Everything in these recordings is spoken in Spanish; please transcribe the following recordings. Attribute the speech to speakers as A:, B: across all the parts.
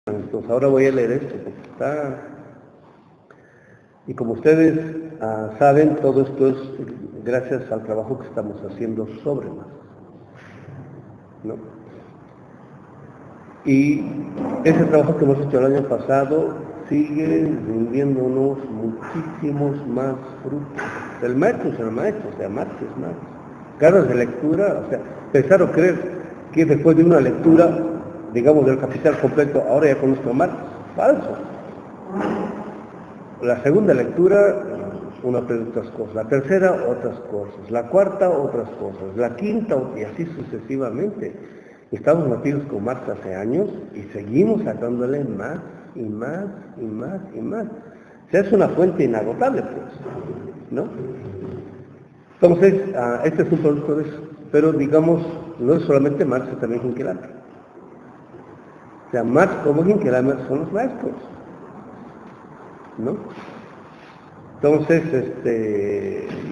A: Entonces ahora voy a leer esto, porque está... Y como ustedes saben, todo esto es gracias al trabajo que estamos haciendo sobre Marx, ¿no? Y ese trabajo que hemos hecho el año pasado sigue rindiéndonos muchísimos más frutos. El maestro es el maestro, o sea, Marx es Marx. Ganas de lectura, o sea, pensar o creer que después de una lectura, digamos, del Capital completo, ahora ya conozco a Marx, falso. La segunda lectura, uno aprende otras cosas, la tercera, otras cosas, la cuarta, otras cosas, la quinta, y así sucesivamente. Estamos metidos con Marx hace años y seguimos sacándole más y más y más y más. O sea, es una fuente inagotable, pues, ¿no? Entonces, este es un producto de eso, pero digamos, no es solamente Marx, es también Hinckelammer. O sea, Marx como Hinckelammer son los maestros, ¿no? Entonces,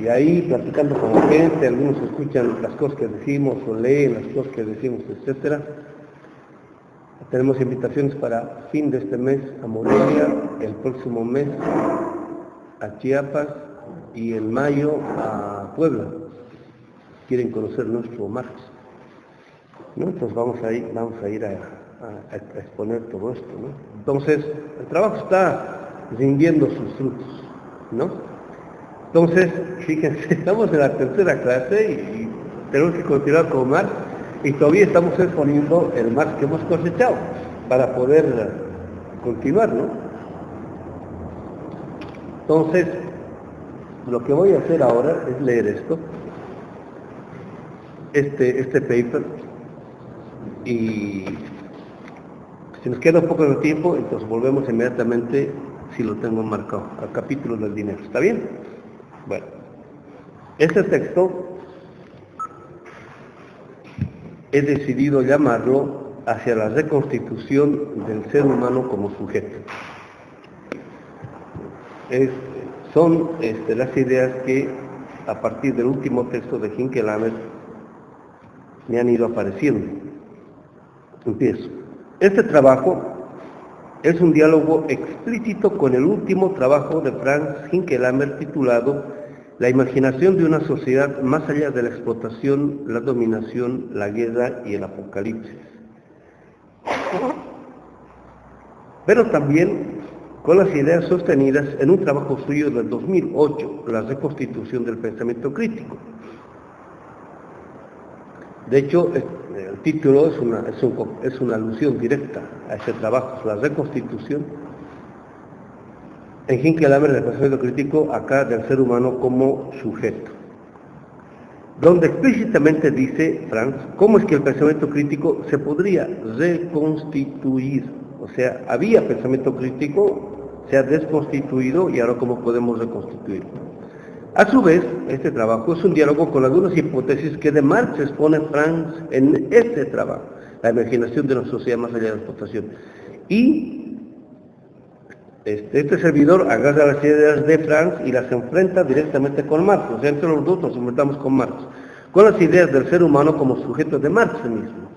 A: y ahí platicando con la gente, algunos escuchan las cosas que decimos o leen las cosas que decimos, etcétera. Tenemos invitaciones para fin de este mes a Morelia, el próximo mes a Chiapas y en mayo a Puebla. Quieren conocer nuestro Marx, ¿no? Entonces vamos a ir a exponer todo esto, ¿no? Entonces, el trabajo está rindiendo sus frutos, ¿no? Entonces, fíjense, estamos en la tercera clase y tenemos que continuar con Marx y todavía estamos exponiendo el Marx que hemos cosechado para poder continuar, ¿no? Entonces, lo que voy a hacer ahora es leer esto, este paper, y si nos queda un poco de tiempo, entonces volvemos inmediatamente, si lo tengo marcado, al capítulo del dinero. ¿Está bien? Bueno, este texto he decidido llamarlo hacia la reconstitución del ser humano como sujeto. Son las ideas que a partir del último texto de Hinckelammer me han ido apareciendo. Empiezo. Este trabajo es un diálogo explícito con el último trabajo de Franz Hinckelammer titulado La imaginación de una sociedad más allá de la explotación, la dominación, la guerra y el apocalipsis. Pero también con las ideas sostenidas en un trabajo suyo del 2008, la reconstitución del pensamiento crítico. De hecho, el título es una alusión directa a ese trabajo, la reconstitución en Hinckelammer del pensamiento crítico, acá del ser humano como sujeto, donde explícitamente dice Franz cómo es que el pensamiento crítico se podría reconstituir. O sea, había pensamiento crítico, se ha desconstituido y ahora cómo podemos reconstituirlo. A su vez, este trabajo es un diálogo con algunas hipótesis que de Marx expone Franz en este trabajo, la imaginación de una sociedad más allá de la explotación. Y este servidor agarra las ideas de Franz y las enfrenta directamente con Marx, o sea, entre los dos nos enfrentamos con Marx, con las ideas del ser humano como sujeto de Marx mismo.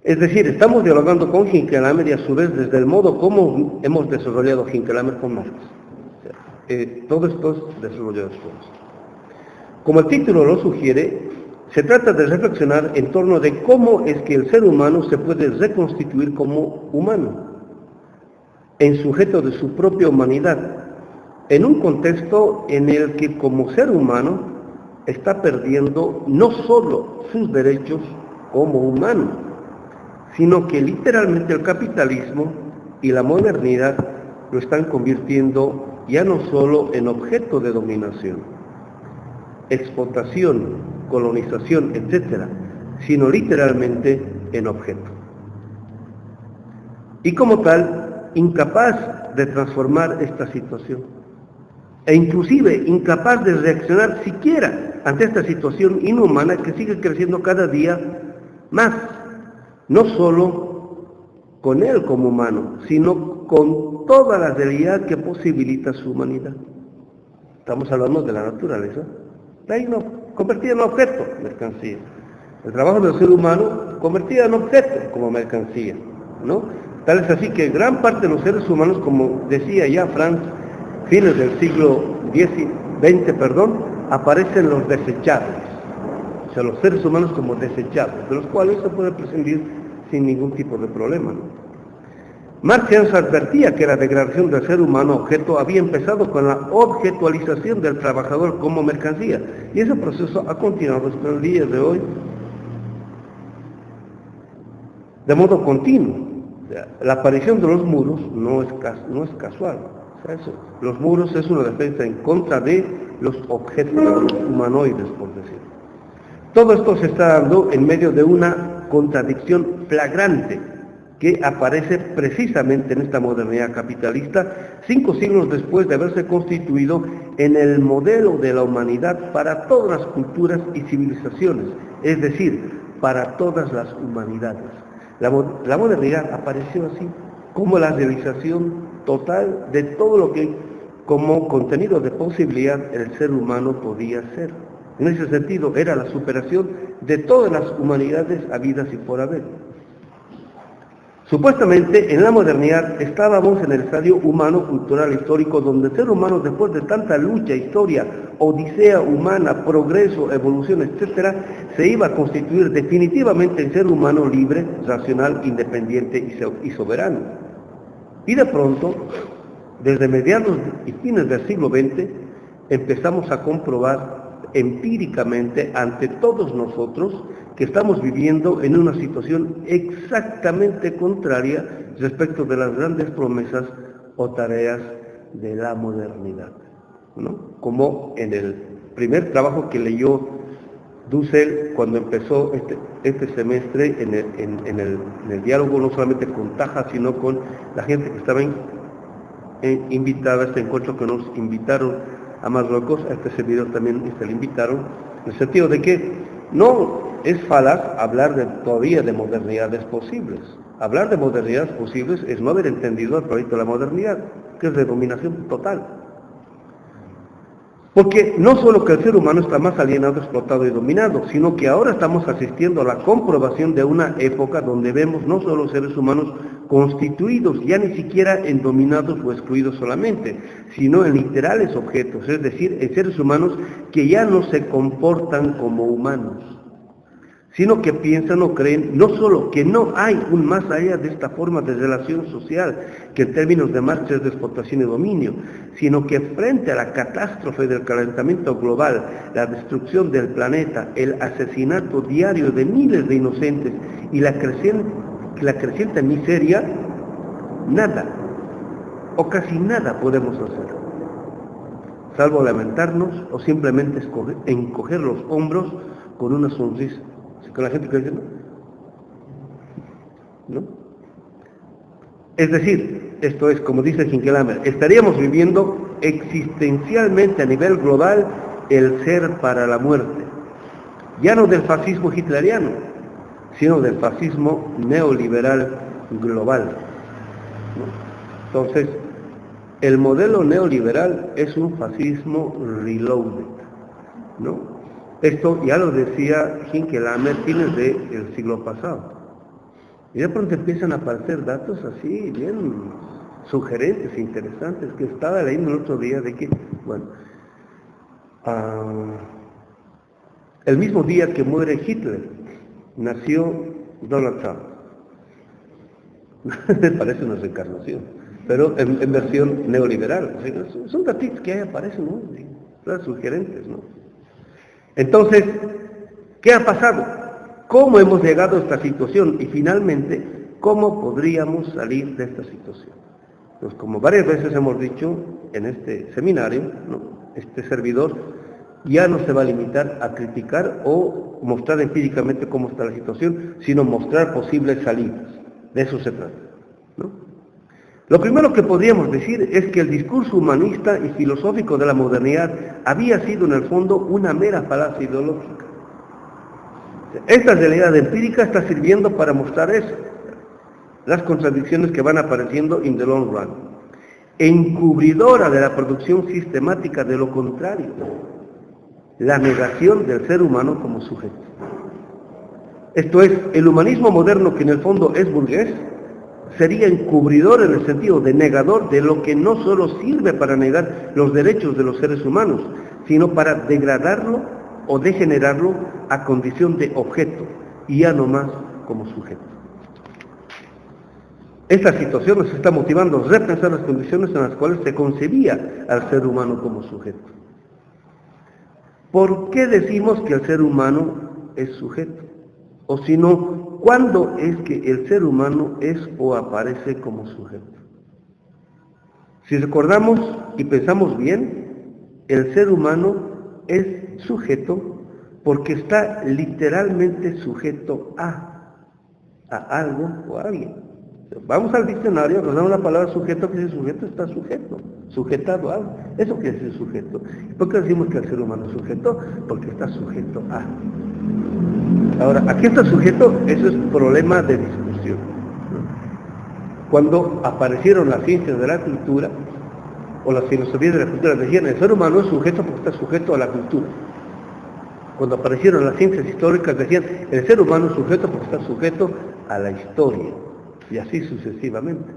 A: Es decir, estamos dialogando con Hinckelammer y a su vez desde el modo como hemos desarrollado Hinckelammer con Marx. Todo esto es desarrollado después. Como el título lo sugiere, se trata de reflexionar en torno de cómo es que el ser humano se puede reconstituir como humano, en sujeto de su propia humanidad, en un contexto en el que como ser humano está perdiendo no solo sus derechos como humano, sino que literalmente el capitalismo y la modernidad lo están convirtiendo ya no solo en objeto de dominación, explotación, colonización, etc., sino literalmente en objeto. Y como tal, incapaz de transformar esta situación, e inclusive incapaz de reaccionar siquiera ante esta situación inhumana que sigue creciendo cada día más, no solo con él como humano, sino con toda la realidad que posibilita su humanidad. Estamos hablando de la naturaleza, convertida en objeto, mercancía. El trabajo del ser humano convertido en objeto como mercancía. ¿no? Tal es así que gran parte de los seres humanos, como decía ya Franz, fines del siglo XX, aparecen los desechables. O sea, los seres humanos como desechables, de los cuales se puede prescindir sin ningún tipo de problema, ¿no? Marx ya nos advertía que la degradación del ser humano objeto había empezado con la objetualización del trabajador como mercancía, y ese proceso ha continuado hasta el día de hoy de modo continuo. O sea, la aparición de los muros no es casual. O sea, los muros es una defensa en contra de los objetos humanoides, por decirlo. Todo esto se está dando en medio de una contradicción flagrante que aparece precisamente en esta modernidad capitalista 5 siglos después de haberse constituido en el modelo de la humanidad para todas las culturas y civilizaciones, es decir, para todas las humanidades. La modernidad apareció así como la realización total de todo lo que como contenido de posibilidad el ser humano podía ser. En ese sentido era la superación de todas las humanidades habidas y por haber. Supuestamente en la modernidad estábamos en el estadio humano, cultural, histórico, donde el ser humano, después de tanta lucha, historia, odisea humana, progreso, evolución, etc., se iba a constituir definitivamente en ser humano libre, racional, independiente y soberano. Y de pronto, desde mediados y fines del siglo XX, empezamos a comprobar empíricamente ante todos nosotros que estamos viviendo en una situación exactamente contraria respecto de las grandes promesas o tareas de la modernidad, ¿no? Como en el primer trabajo que leyó Dussel cuando empezó este semestre en el diálogo no solamente con Taja, sino con la gente que estaba invitada a este encuentro que nos invitaron a Marruecos. A este servidor también le invitaron, en el sentido de que no es falaz hablar todavía de modernidades posibles. Hablar de modernidades posibles es no haber entendido el proyecto de la modernidad, que es de dominación total. Porque no solo que el ser humano está más alienado, explotado y dominado, sino que ahora estamos asistiendo a la comprobación de una época donde vemos no solo seres humanos constituidos, ya ni siquiera en dominados o excluidos solamente, sino en literales objetos, es decir, en seres humanos que ya no se comportan como humanos, sino que piensan o creen no solo que no hay un más allá de esta forma de relación social, que en términos de Marx es de explotación y dominio, sino que frente a la catástrofe del calentamiento global, la destrucción del planeta, el asesinato diario de miles de inocentes y la creciente miseria, nada o casi nada podemos hacer, salvo lamentarnos o simplemente encoger los hombros con una sonrisa. Con la gente que dice, ¿no? Es decir, esto es, como dice Hinckelhammer, estaríamos viviendo existencialmente a nivel global el ser para la muerte, ya no del fascismo hitleriano, sino del fascismo neoliberal global, ¿no? Entonces, el modelo neoliberal es un fascismo reloaded, ¿no? Esto ya lo decía Hinckelhammer fines del siglo pasado. Y de pronto empiezan a aparecer datos así, bien sugerentes, interesantes, que estaba leyendo el otro día de que, bueno, el mismo día que muere Hitler, nació Donald Trump. Me parece una reencarnación, pero en versión neoliberal. O sea, son datos que ahí aparecen, ¿no? Son sugerentes, ¿no? Entonces, ¿qué ha pasado? ¿Cómo hemos llegado a esta situación? Y finalmente, ¿cómo podríamos salir de esta situación? Pues como varias veces hemos dicho en este seminario, ¿no? Este servidor ya no se va a limitar a criticar o mostrar empíricamente cómo está la situación, sino mostrar posibles salidas. De eso se trata, ¿no? Lo primero que podríamos decir es que el discurso humanista y filosófico de la modernidad había sido en el fondo una mera falacia ideológica. Esta realidad empírica está sirviendo para mostrar eso, las contradicciones que van apareciendo in the long run, encubridora de la producción sistemática de lo contrario, la negación del ser humano como sujeto. Esto es, el humanismo moderno, que en el fondo es burgués, sería encubridor en el sentido de negador de lo que no solo sirve para negar los derechos de los seres humanos, sino para degradarlo o degenerarlo a condición de objeto y ya no más como sujeto. Esta situación nos está motivando a repensar las condiciones en las cuales se concebía al ser humano como sujeto. ¿Por qué decimos que el ser humano es sujeto? O si no, ¿cuándo es que el ser humano es o aparece como sujeto? Si recordamos y pensamos bien, el ser humano es sujeto porque está literalmente sujeto a algo o a alguien. Vamos al diccionario, nos damos la palabra sujeto, que dice sujeto está sujeto, sujetado a algo. Eso quiere decir sujeto. ¿Por qué decimos que el ser humano es sujeto? Porque está sujeto a. Ahora, ¿a qué está sujeto? Eso es problema de discusión. Cuando aparecieron las ciencias de la cultura, o las filosofías de la cultura, decían el ser humano es sujeto porque está sujeto a la cultura. Cuando aparecieron las ciencias históricas, decían el ser humano es sujeto porque está sujeto a la historia. Y así sucesivamente.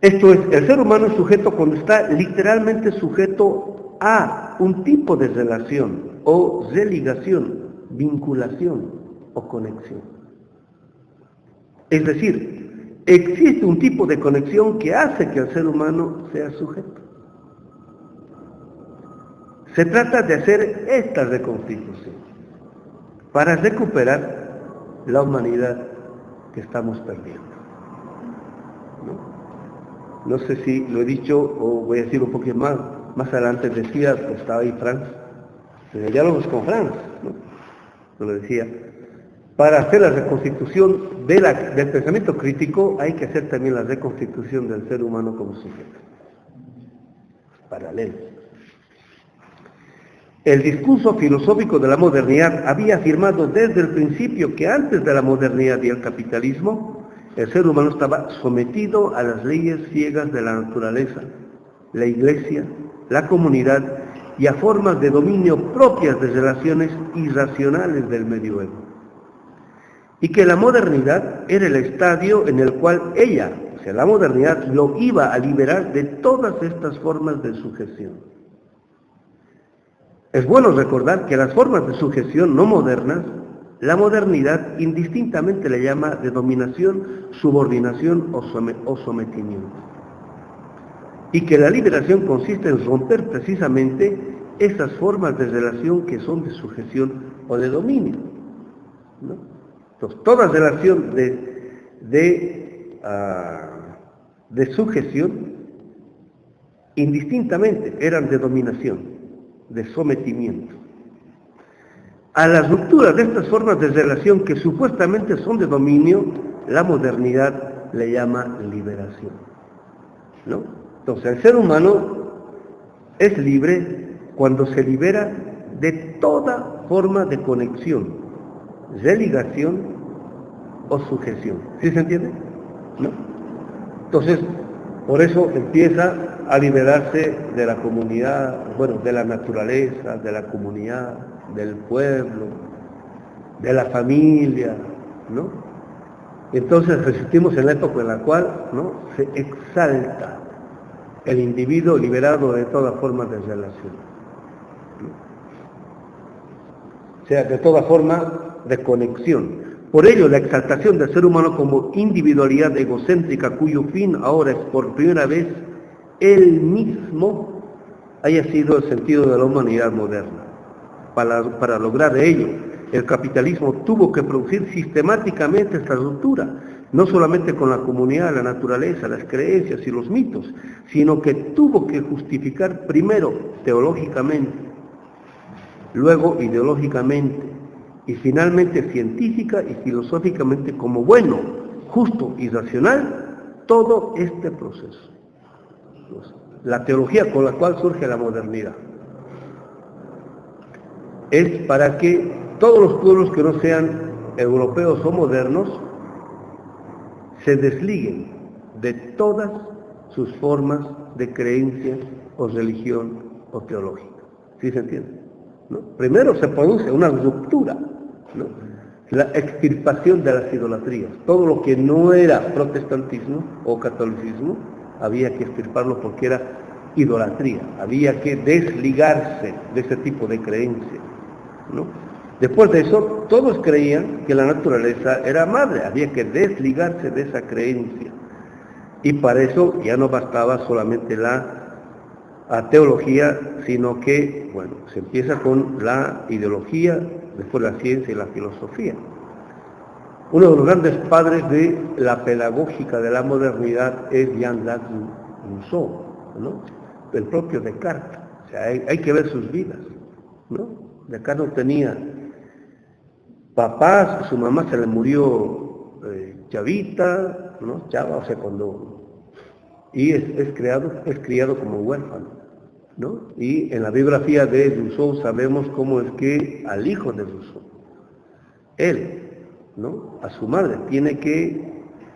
A: Esto es, el ser humano es sujeto cuando está literalmente sujeto a un tipo de relación o religación, vinculación o conexión. Es decir, existe un tipo de conexión que hace que el ser humano sea sujeto. Se trata de hacer esta reconstitución para recuperar la humanidad que estamos perdiendo. No sé si lo he dicho o voy a decir un poquito más. Más adelante decía, pues estaba ahí Franz, en diálogos con Franz, ¿no? Lo decía, para hacer la reconstitución del pensamiento crítico hay que hacer también la reconstitución del ser humano como sujeto. Paralelo. El discurso filosófico de la modernidad había afirmado desde el principio que antes de la modernidad y el capitalismo, el ser humano estaba sometido a las leyes ciegas de la naturaleza, la iglesia, la comunidad y a formas de dominio propias de relaciones irracionales del medioevo. Y que la modernidad era el estadio en el cual ella, o sea, la modernidad, lo iba a liberar de todas estas formas de sujeción. Es bueno recordar que las formas de sujeción no modernas, la modernidad indistintamente le llama de dominación, subordinación o sometimiento. Y que la liberación consiste en romper precisamente esas formas de relación que son de sujeción o de dominio, ¿no? Entonces, toda relación de sujeción, indistintamente, eran de dominación, de sometimiento. A la ruptura de estas formas de relación que supuestamente son de dominio, la modernidad le llama liberación, ¿no? Entonces, el ser humano es libre cuando se libera de toda forma de conexión, religación o sujeción. ¿Sí se entiende? ¿No? Entonces, por eso empieza a liberarse de la comunidad, bueno, de la naturaleza, de la comunidad, del pueblo, de la familia, ¿no? Entonces resistimos en la época en la cual, ¿no?, se exalta el individuo liberado de toda forma de relación, ¿no? O sea, de toda forma de conexión. Por ello, la exaltación del ser humano como individualidad egocéntrica, cuyo fin ahora es por primera vez él mismo, haya sido el sentido de la humanidad moderna. Para lograr ello, el capitalismo tuvo que producir sistemáticamente esta ruptura, no solamente con la comunidad, la naturaleza, las creencias y los mitos, sino que tuvo que justificar primero teológicamente, luego ideológicamente y finalmente científica y filosóficamente como bueno, justo y racional todo este proceso. La teología con la cual surge la modernidad es para que todos los pueblos que no sean europeos o modernos se desliguen de todas sus formas de creencia o religión o teológica. ¿Sí se entiende? ¿No? Primero se produce una ruptura, ¿no?, la extirpación de las idolatrías. Todo lo que no era protestantismo o catolicismo, había que extirparlo porque era idolatría. Había que desligarse de ese tipo de creencia, ¿no? Después de eso, todos creían que la naturaleza era madre. Había que desligarse de esa creencia. Y para eso ya no bastaba solamente la teología, sino que, bueno, se empieza con la ideología, después la ciencia y la filosofía. Uno de los grandes padres de la pedagógica de la modernidad es Jean-Jacques Rousseau, ¿no? El propio Descartes. O sea, hay que ver sus vidas, ¿no? Descartes no tenía papás, su mamá se le murió chavita, ¿no? Chava, o sea, y es criado como huérfano, ¿no? Y en la biografía de Rousseau sabemos cómo es que al hijo de Rousseau, él, ¿no? A su madre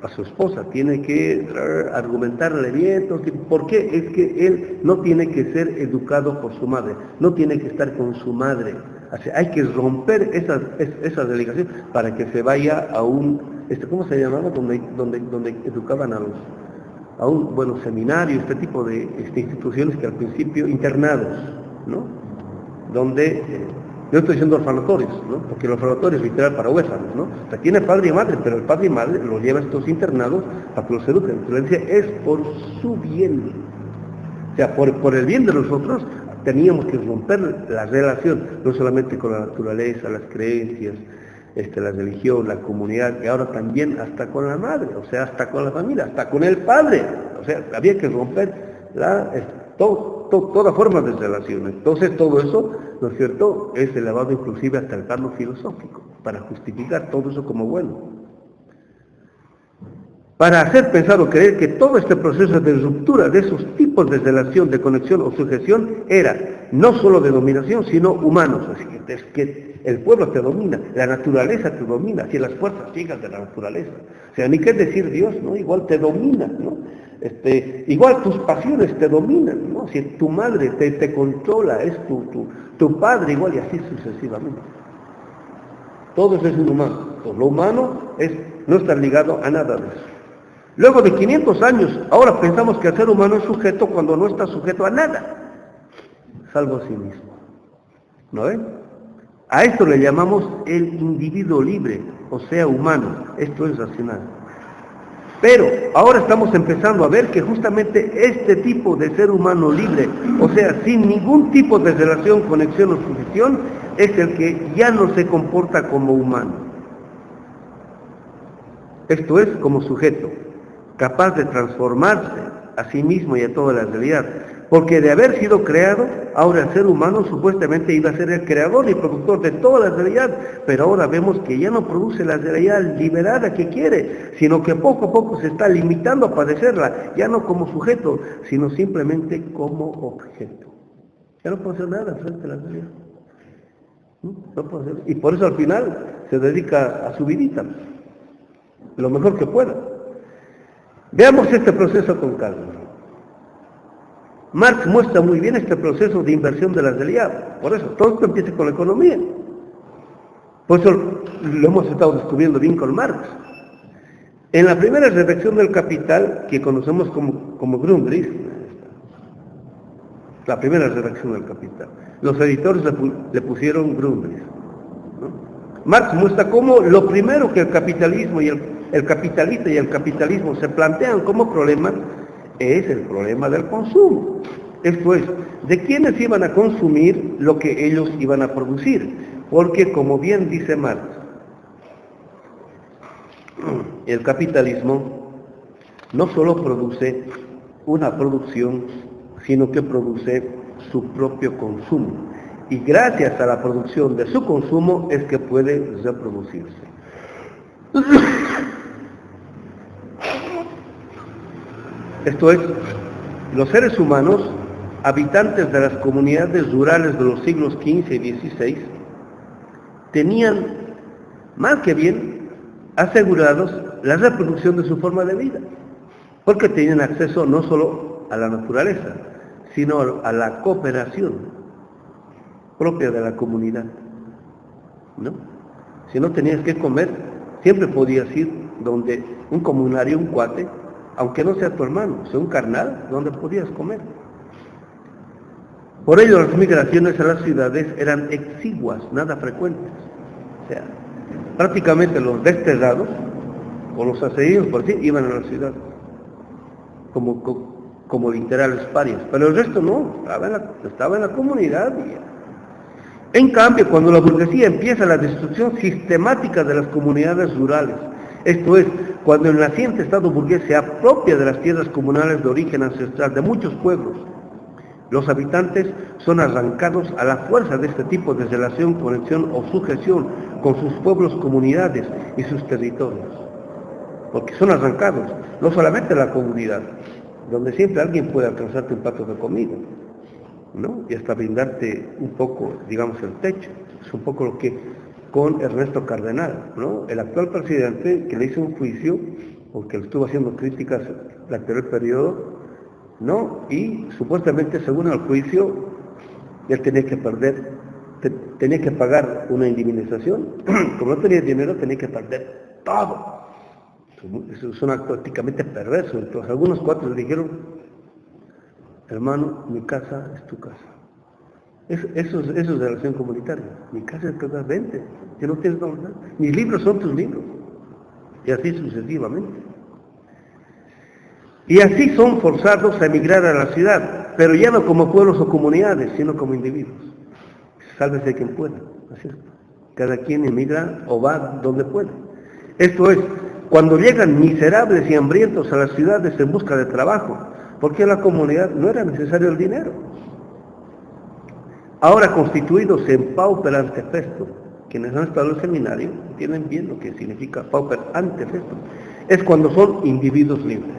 A: a su esposa, tiene que argumentarle bien. ¿Por qué? Es que él no tiene que ser educado por su madre, no tiene que estar con su madre. O sea, hay que romper esa delegación para que se vaya a ¿cómo se llamaba? Donde educaban a un seminario, este tipo de instituciones que al principio, internados, ¿no? Donde, yo estoy diciendo orfanatorios, ¿no? Porque el orfanatorio es literal para huérfanos, ¿no? O sea, tiene padre y madre, pero el padre y madre los lleva a estos internados para que los eduquen. La violencia es por su bien. O sea, por el bien de nosotros, teníamos que romper la relación, no solamente con la naturaleza, las creencias, la religión, la comunidad, y ahora también hasta con la madre, o sea, hasta con la familia, hasta con el padre. O sea, había que romper toda forma de relaciones. Entonces todo eso, ¿no es cierto?, es elevado inclusive hasta el plano filosófico, para justificar todo eso como bueno. Para hacer pensar o creer que todo este proceso de ruptura de esos tipos de relación, de conexión o sujeción era no solo de dominación, sino humanos. Así que es que el pueblo te domina, la naturaleza te domina, así las fuerzas ciegas de la naturaleza. O sea, ni qué decir Dios, ¿no? Igual te domina, ¿no? Igual tus pasiones te dominan, ¿no? Si tu madre te controla, es tu padre igual, y así sucesivamente. Todo eso es inhumano. Todo lo humano no está ligado a nada de eso. Luego de 500 años, ahora pensamos que el ser humano es sujeto cuando no está sujeto a nada, salvo a sí mismo. ¿No ven? A esto le llamamos el individuo libre, o sea, humano. Esto es racional. Pero ahora estamos empezando a ver que justamente este tipo de ser humano libre, o sea, sin ningún tipo de relación, conexión o sujeción, es el que ya no se comporta como humano. Esto es, como sujeto, capaz de transformarse a sí mismo y a toda la realidad. Porque de haber sido creado, ahora el ser humano supuestamente iba a ser el creador y productor de toda la realidad, pero ahora vemos que ya no produce la realidad liberada que quiere, sino que poco a poco se está limitando a padecerla, ya no como sujeto, sino simplemente como objeto. Ya no puede hacer nada frente a la realidad. No puede hacer. Y por eso al final se dedica a su vidita, lo mejor que pueda. Veamos este proceso con calma. Marx muestra muy bien este proceso de inversión de la realidad. Por eso, todo esto empieza con la economía. Por eso lo hemos estado descubriendo bien con Marx. En la primera redacción del Capital, que conocemos como Grundrisse, la primera redacción del Capital, los editores le pusieron Grundrisse, ¿no? Marx muestra cómo lo primero que el capitalismo y el capitalista y el capitalismo se plantean como problema es el problema del consumo. Esto es, de quiénes iban a consumir lo que ellos iban a producir. Porque, como bien dice Marx, el capitalismo no solo produce una producción, sino que produce su propio consumo. Y gracias a la producción de su consumo es que puede reproducirse. Esto es, los seres humanos, habitantes de las comunidades rurales de los siglos XV y XVI, tenían, más que bien, asegurados la reproducción de su forma de vida, porque tenían acceso no solo a la naturaleza, sino a la cooperación propia de la comunidad, ¿no? Si no tenías que comer, siempre podías ir donde un comunario, un cuate, aunque no sea tu hermano, sea un carnal, donde podías comer. Por ello las migraciones a las ciudades eran exiguas, nada frecuentes. O sea, prácticamente los desterrados, o los asedidos por sí, iban a la ciudad, como literales parias, pero el resto no, estaba en la comunidad. En cambio, cuando la burguesía empieza la destrucción sistemática de las comunidades rurales, esto es, cuando el naciente Estado burgués se apropia de las tierras comunales de origen ancestral de muchos pueblos, los habitantes son arrancados a la fuerza de este tipo de relación, conexión o sujeción con sus pueblos, comunidades y sus territorios. Porque son arrancados, no solamente la comunidad, donde siempre alguien puede alcanzarte un plato de comida, ¿no? Y hasta brindarte un poco, digamos, el techo. Es un poco lo que con Ernesto Cardenal, ¿no? El actual presidente, que le hizo un juicio, porque le estuvo haciendo críticas el anterior periodo, ¿no? Y supuestamente, según el juicio, él tenía que pagar una indemnización. Como no tenía dinero, tenía que perder todo. Eso es un acto éticamente perverso. Entonces, algunos cuatro le dijeron: hermano, mi casa es tu casa. Eso es relación comunitaria. Mi casa es tu casa, vente. Si no tienes dónde, mis libros son tus libros. Y así sucesivamente. Y así son forzados a emigrar a la ciudad, pero ya no como pueblos o comunidades, sino como individuos. Sálvese quien pueda, así es. Cada quien emigra o va donde puede. Esto es, cuando llegan miserables y hambrientos a las ciudades en busca de trabajo, porque en la comunidad no era necesario el dinero. Ahora constituidos en pauper antefesto, quienes han estado en el seminario entienden bien lo que significa pauper antefesto, es cuando son individuos libres.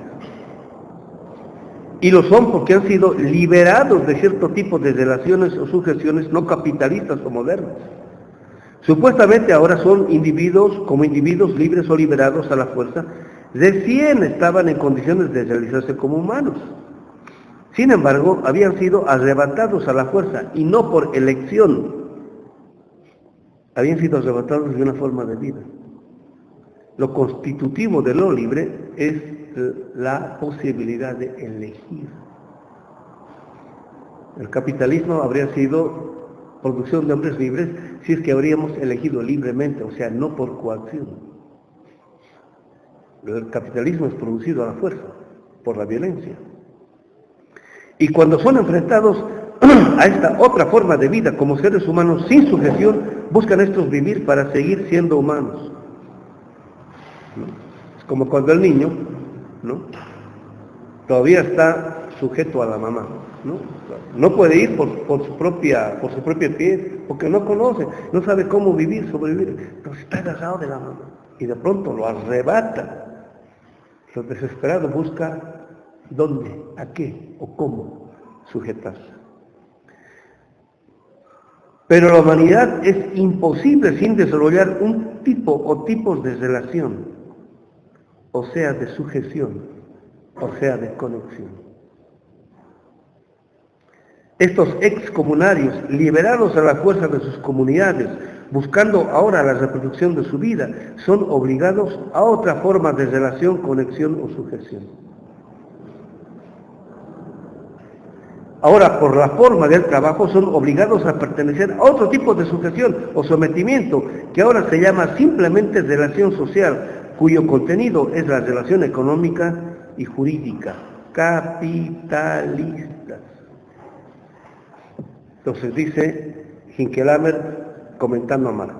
A: Y lo son porque han sido liberados de cierto tipo de relaciones o sujeciones no capitalistas o modernas. Supuestamente ahora son individuos, como individuos libres o liberados a la fuerza, recién estaban en condiciones de realizarse como humanos. Sin embargo, habían sido arrebatados a la fuerza y no por elección. Habían sido arrebatados de una forma de vida. Lo constitutivo de lo libre es la posibilidad de elegir. El capitalismo habría sido producción de hombres libres si es que habríamos elegido libremente, o sea, no por coacción. El capitalismo es producido a la fuerza, por la violencia. Y cuando son enfrentados a esta otra forma de vida como seres humanos sin sujeción, buscan estos vivir para seguir siendo humanos. ¿No? Es como cuando el niño, ¿no?, todavía está sujeto a la mamá, ¿no? No puede ir por su propia pie, porque no conoce, no sabe cómo vivir, sobrevivir. Entonces está agarrado de la mamá y de pronto lo arrebata. Lo desesperado busca dónde, a qué o cómo sujetarse. Pero la humanidad es imposible sin desarrollar un tipo o tipos de relación, o sea, de sujeción, o sea, de conexión. Estos excomunarios, liberados a la fuerza de sus comunidades, buscando ahora la reproducción de su vida, son obligados a otra forma de relación, conexión o sujeción. Ahora, por la forma del trabajo, son obligados a pertenecer a otro tipo de sujeción o sometimiento, que ahora se llama simplemente relación social, cuyo contenido es la relación económica y jurídica, capitalistas. Entonces dice Hinckelhammer, comentando a Marx,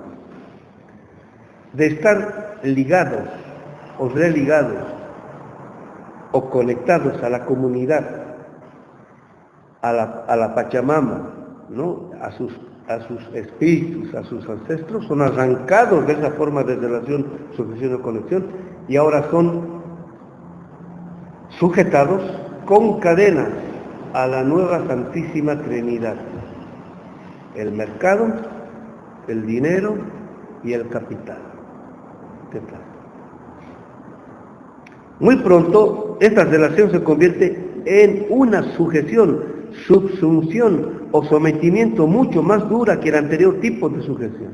A: de estar ligados o religados o conectados a la comunidad, a la Pachamama, ¿no?, a sus espíritus, a sus ancestros, son arrancados de esa forma de relación, sujeción o conexión, y ahora son sujetados con cadenas a la nueva Santísima Trinidad: el mercado, el dinero y el capital. ¿Qué tal? Muy pronto esta relación se convierte en una sujeción, subsunción o sometimiento mucho más dura que el anterior tipo de sujeción.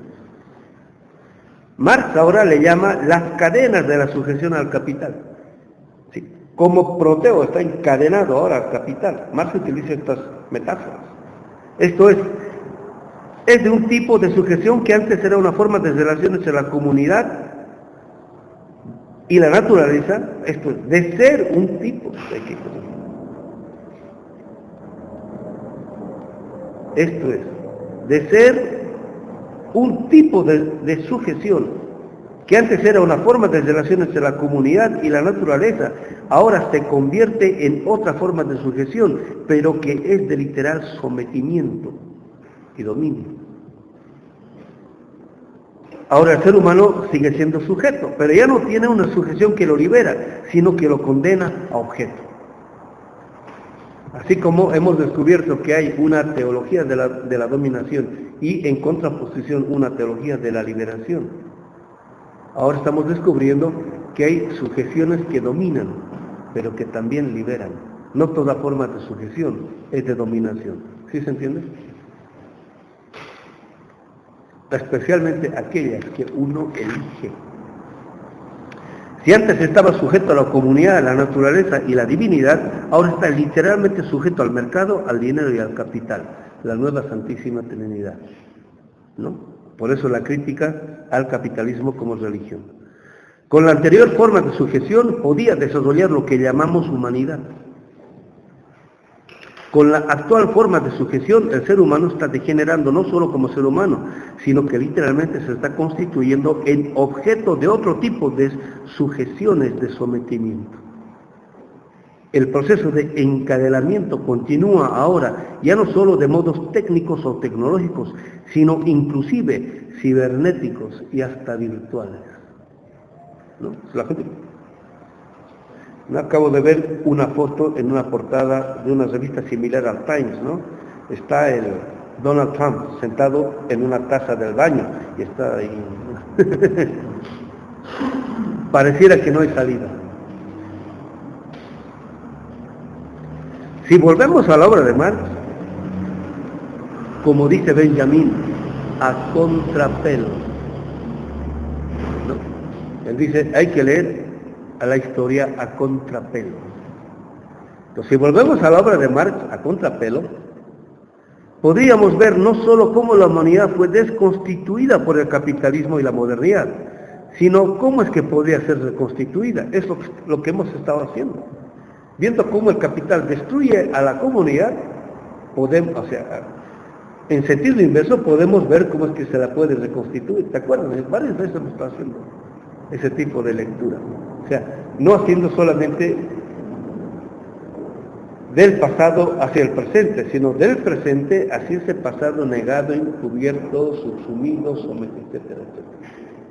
A: Marx ahora le llama las cadenas de la sujeción al capital. ¿Sí? Como Proteo está encadenado ahora al capital, Marx utiliza estas metáforas. Esto es de un tipo de sujeción que antes era una forma de relación entre la comunidad y la naturaleza, esto es, de ser un tipo de equipo. Esto es, de ser un tipo de sujeción, que antes era una forma de relación entre la comunidad y la naturaleza, ahora se convierte en otra forma de sujeción, pero que es de literal sometimiento y dominio. Ahora el ser humano sigue siendo sujeto, pero ya no tiene una sujeción que lo libera, sino que lo condena a objeto. Así como hemos descubierto que hay una teología de la dominación y en contraposición una teología de la liberación, ahora estamos descubriendo que hay sujeciones que dominan, pero que también liberan. No toda forma de sujeción es de dominación. ¿Sí se entiende? Especialmente aquellas que uno elige. Si antes estaba sujeto a la comunidad, a la naturaleza y la divinidad, ahora está literalmente sujeto al mercado, al dinero y al capital, la nueva Santísima Trinidad, ¿no? Por eso la crítica al capitalismo como religión. Con la anterior forma de sujeción podía desarrollar lo que llamamos humanidad. Con la actual forma de sujeción, el ser humano está degenerando no solo como ser humano, sino que literalmente se está constituyendo en objeto de otro tipo de sujeciones de sometimiento. El proceso de encadenamiento continúa ahora, ya no solo de modos técnicos o tecnológicos, sino inclusive cibernéticos y hasta virtuales, ¿no? La gente... Acabo de ver una foto en una portada de una revista similar al Times, ¿no? Está el Donald Trump sentado en una taza del baño y está ahí. Pareciera que no hay salida. Si volvemos a la obra de Marx, como dice Benjamin, a contrapelo, ¿no? Él dice, hay que leer a la historia a contrapelo. Entonces, si volvemos a la obra de Marx a contrapelo, podríamos ver no solo cómo la humanidad fue desconstituida por el capitalismo y la modernidad, sino cómo es que podría ser reconstituida. Es lo que hemos estado haciendo. Viendo cómo el capital destruye a la comunidad, podemos, o sea, en sentido inverso podemos ver cómo es que se la puede reconstituir. ¿Te acuerdas? Varias veces hemos estado haciendo ese tipo de lectura. O sea, no haciendo solamente del pasado hacia el presente, sino del presente hacia ese pasado negado, encubierto, subsumido, sometido, etcétera, etcétera.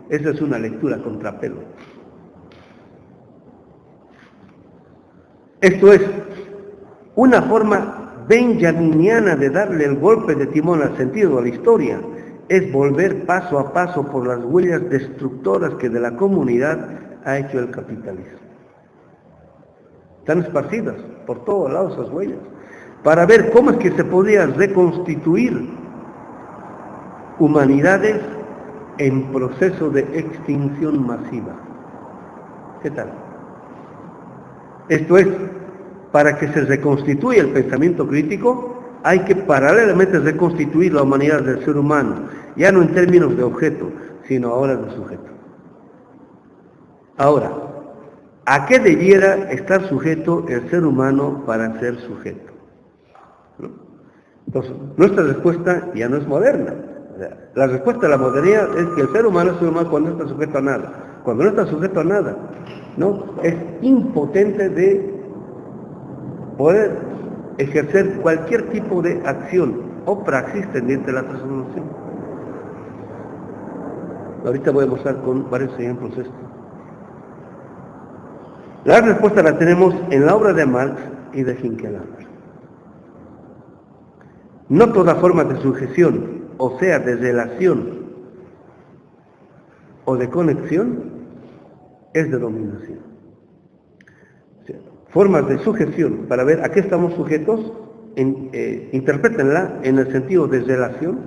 A: Esa es una lectura contrapelo. Esto es una forma benjaminiana de darle el golpe de timón al sentido de la historia, es volver paso a paso por las huellas destructoras que de la comunidad ha hecho el capitalismo. Están esparcidas por todos lados esas huellas, para ver cómo es que se podía reconstituir humanidades en proceso de extinción masiva. ¿Qué tal? Esto es, para que se reconstituya el pensamiento crítico, hay que paralelamente reconstituir la humanidad del ser humano, ya no en términos de objeto, sino ahora de sujeto. Ahora, ¿a qué debiera estar sujeto el ser humano para ser sujeto? ¿No? Entonces, nuestra respuesta ya no es moderna. O sea, la respuesta de la modernidad es que el ser humano es humano cuando no está sujeto a nada. Cuando no está sujeto a nada, ¿no? Es impotente de poder ejercer cualquier tipo de acción o praxis tendiente a la transformación. Ahorita voy a mostrar con varios ejemplos esto. La respuesta la tenemos en la obra de Marx y de Hinkelhammer. No toda forma de sujeción, o sea, de relación o de conexión, es de dominación. O sea, formas de sujeción, para ver a qué estamos sujetos, interprétenla en el sentido de relación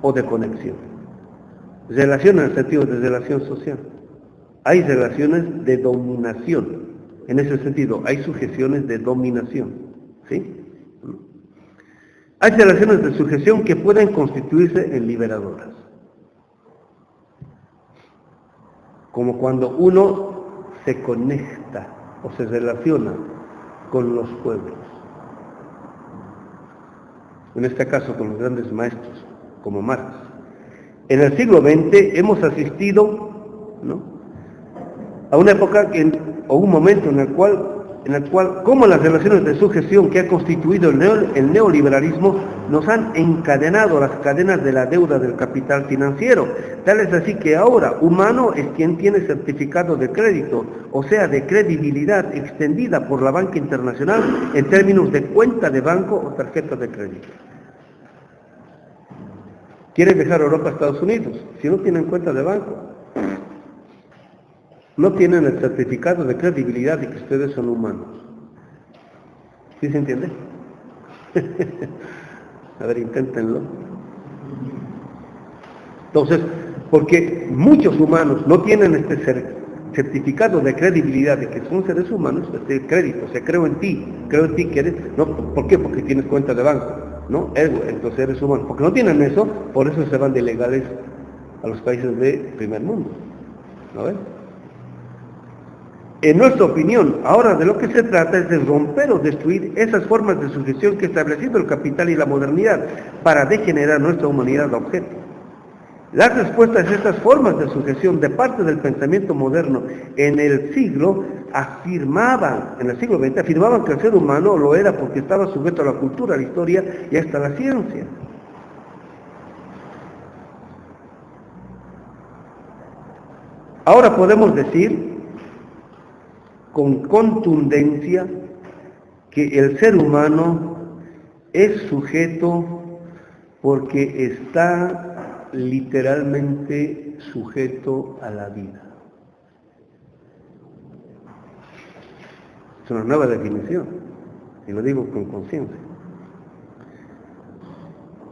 A: o de conexión. Relación en el sentido de relación social. Hay relaciones de dominación. En ese sentido, hay sujeciones de dominación. ¿Sí? Hay relaciones de sujeción que pueden constituirse en liberadoras. Como cuando uno se conecta o se relaciona con los pueblos. En este caso con los grandes maestros, como Marx. En el siglo XX hemos asistido, ¿no?, a una época o un momento en el cual, como las relaciones de sujeción que ha constituido el neoliberalismo, nos han encadenado las cadenas de la deuda del capital financiero. Tal es así que ahora humano es quien tiene certificado de crédito, o sea, de credibilidad extendida por la banca internacional en términos de cuenta de banco o tarjeta de crédito. Quieren viajar a Europa, a Estados Unidos, si no tienen cuenta de banco, no tienen el certificado de credibilidad de que ustedes son humanos. ¿Sí se entiende? A ver, inténtenlo. Entonces, porque muchos humanos no tienen este certificado de credibilidad de que son seres humanos, este crédito, o sea, creo en ti que eres, no, ¿por qué? Porque tienes cuenta de banco, ¿no? Entonces eres humano. Porque no tienen eso, por eso se van de ilegales a los países de primer mundo, ¿no ven? En nuestra opinión, ahora de lo que se trata es de romper o destruir esas formas de sujeción que ha establecido el capital y la modernidad para degenerar nuestra humanidad a objeto. Las respuestas a estas formas de sujeción de parte del pensamiento moderno en el siglo XX afirmaban que el ser humano lo era porque estaba sujeto a la cultura, a la historia y hasta la ciencia. Ahora podemos decir con contundencia que el ser humano es sujeto porque está literalmente sujeto a la vida. Es una nueva definición, y lo digo con conciencia.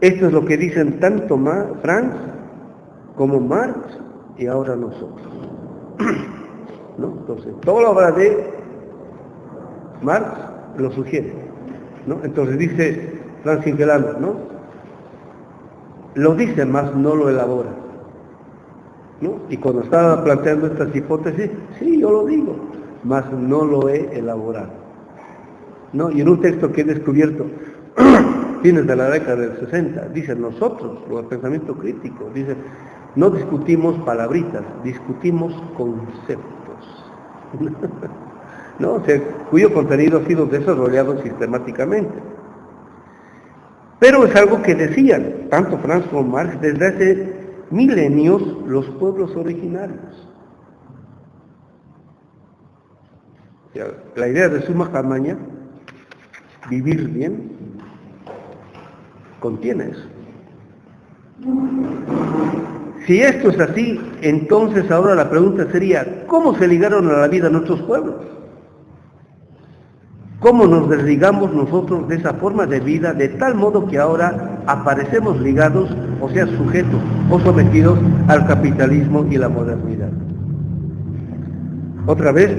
A: Esto es lo que dicen tanto Franz como Marx y ahora nosotros. ¿No? Entonces, toda la obra de Marx lo sugiere, ¿no? Entonces dice Franz Ingeland, ¿no? Lo dice, más no lo elabora, ¿no? Y cuando estaba planteando estas hipótesis, sí, yo lo digo, más no lo he elaborado, ¿no? Y en un texto que he descubierto, fines de la década del 60, dice nosotros, el pensamiento crítico, dice, no discutimos palabritas, discutimos conceptos. ¿No? O sea, cuyo contenido ha sido desarrollado sistemáticamente. Pero es algo que decían, tanto Franz como Marx, desde hace milenios los pueblos originarios. O sea, la idea de suma camaña, vivir bien, contiene eso. Si esto es así, entonces ahora la pregunta sería, ¿cómo se ligaron a la vida nuestros pueblos? ¿Cómo nos desligamos nosotros de esa forma de vida de tal modo que ahora aparecemos ligados, o sea, sujetos o sometidos al capitalismo y la modernidad? Otra vez,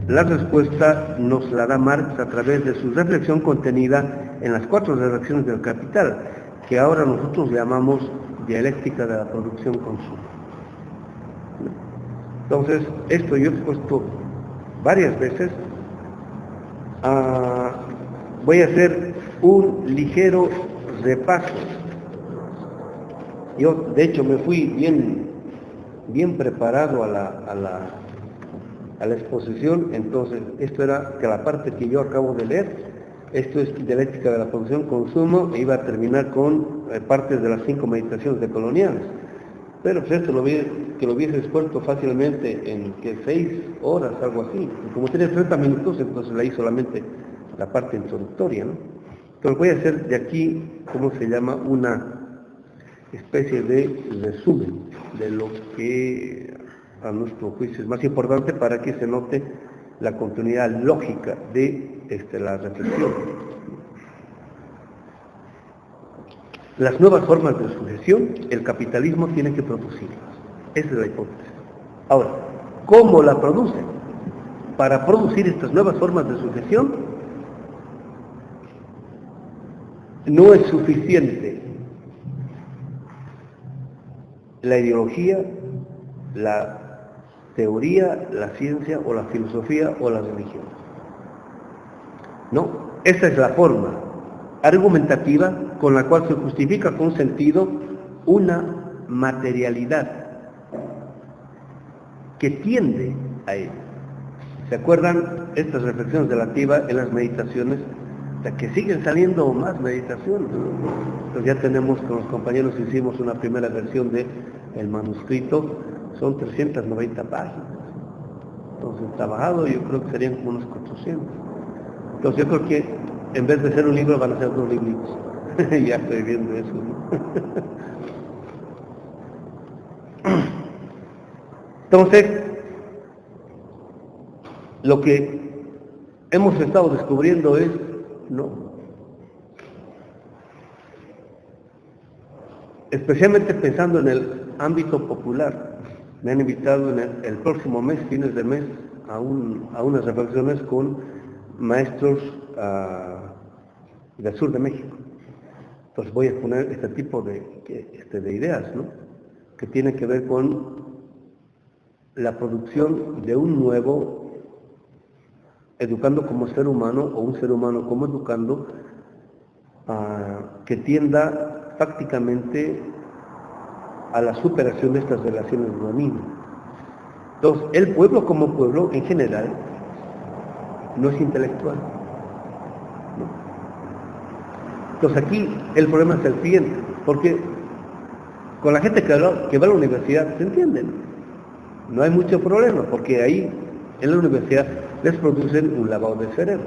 A: la respuesta nos la da Marx a través de su reflexión contenida en las 4 redacciones del Capital, que ahora nosotros llamamos dialéctica de la producción-consumo. Entonces, esto yo he expuesto varias veces. Voy a hacer un ligero repaso. Yo, de hecho, me fui bien preparado a la exposición. Entonces, esto era que la parte que yo acabo de leer, esto es dialéctica de la producción-consumo, e iba a terminar con partes de las 5 meditaciones decoloniales. Pero pues esto que lo hubiese expuesto fácilmente en 6 horas, algo así. Y como tiene 30 minutos, entonces leí solamente la parte introductoria, ¿no? Entonces voy a hacer de aquí, ¿cómo se llama? Una especie de resumen de lo que a nuestro juicio es más importante para que se note la continuidad lógica de la reflexión. Las nuevas formas de sujeción, el capitalismo tiene que producirlas. Esa es la hipótesis. Ahora, ¿cómo la produce? Para producir estas nuevas formas de sucesión, no es suficiente la ideología, la teoría, la ciencia o la filosofía o la religión. No, esa es la forma argumentativa con la cual se justifica con sentido una materialidad que tiende a ello. ¿Se acuerdan estas reflexiones de la Tiva en las meditaciones? O sea, que siguen saliendo más meditaciones. Entonces ya tenemos, con los compañeros hicimos una primera versión del manuscrito, son 390 páginas. Entonces, trabajado yo creo que serían como unos 400. Entonces yo creo que en vez de ser un libro van a ser 2 libritos. Ya estoy viendo eso, ¿no? Entonces, lo que hemos estado descubriendo es, ¿no?, especialmente pensando en el ámbito popular, me han invitado en el próximo mes, fines de mes, a unas reflexiones con maestros del sur de México. Entonces voy a exponer este tipo de ideas, ¿no?, que tienen que ver con la producción de un nuevo educando como ser humano o un ser humano como educando que tienda prácticamente a la superación de estas relaciones humanas. Entonces, el pueblo como pueblo en general no es intelectual, ¿no? Entonces aquí el problema es el siguiente, porque con la gente que va a la universidad se entienden. No hay mucho problema, porque ahí en la universidad les producen un lavado de cerebro.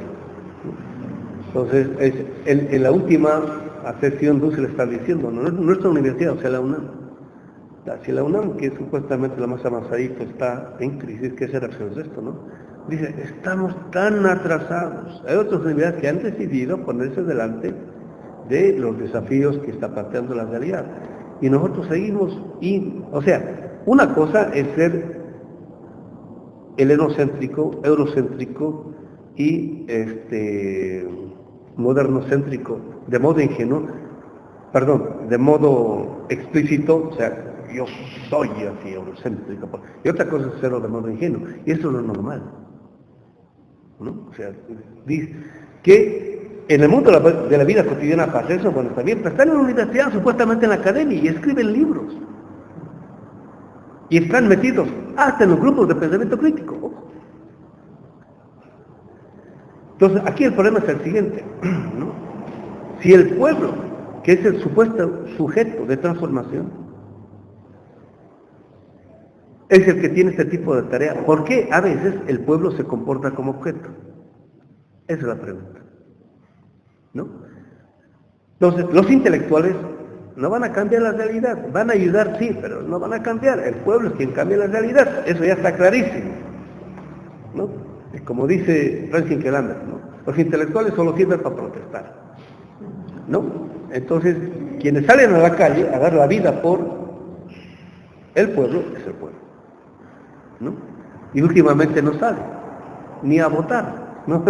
A: Entonces, en la última sesión Dulce le está diciendo, ¿no?, nuestra universidad, o sea, la UNAM, si la UNAM, que es supuestamente la más avanzadita, está en crisis, ¿qué será de esto, no? Dice, estamos tan atrasados. Hay otras universidades que han decidido ponerse delante de los desafíos que está planteando la realidad. Y nosotros seguimos, o sea, una cosa es ser helenocéntrico, eurocéntrico y modernocéntrico, de modo ingenuo, de modo explícito, o sea, yo soy así eurocéntrico, y otra cosa es serlo de modo ingenuo, y eso no es normal, ¿no? O sea, dice que en el mundo de la vida cotidiana pasa eso, bueno, está bien, pero están en la universidad, supuestamente en la academia, y escriben libros. Y están metidos hasta en los grupos de pensamiento crítico. Entonces, aquí el problema es el siguiente, ¿no? Si el pueblo, que es el supuesto sujeto de transformación, es el que tiene este tipo de tarea, ¿por qué a veces el pueblo se comporta como objeto? Esa es la pregunta, ¿no? Entonces, los intelectuales no van a cambiar la realidad, van a ayudar, sí, pero no van a cambiar. El pueblo es quien cambia la realidad, eso ya está clarísimo, ¿no? Es como dice Franklin Kelander, ¿no? Los intelectuales solo sirven para protestar, ¿no? Entonces, quienes salen a la calle a dar la vida por el pueblo, es el pueblo, ¿no? Y últimamente no sale, ni a votar, ¿no?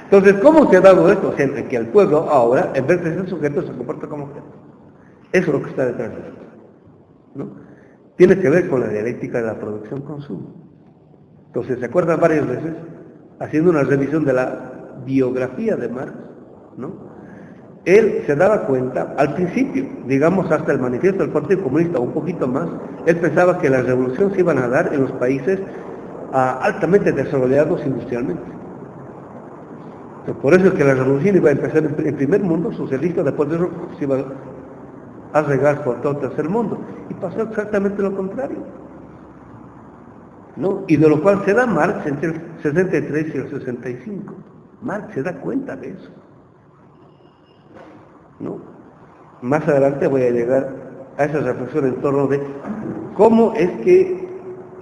A: Entonces, ¿cómo se ha dado esto? Siempre que el pueblo ahora, en vez de ser sujeto, se comporta como objeto. Eso es lo que está detrás de esto, ¿no? Tiene que ver con la dialéctica de la producción-consumo. Entonces, ¿se acuerdan varias veces? Haciendo una revisión de la biografía de Marx, ¿no? Él se daba cuenta, al principio, digamos hasta el manifiesto del Partido Comunista, o un poquito más, él pensaba que las revoluciones se iban a dar en los países altamente desarrollados industrialmente. Por eso es que la revolución iba a empezar en primer mundo socialista, después de eso se iba a regar por todo el tercer mundo. Y pasó exactamente lo contrario, ¿no? Y de lo cual se da Marx entre el 63 y el 65. Marx se da cuenta de eso, ¿no? Más adelante voy a llegar a esa reflexión en torno de cómo es que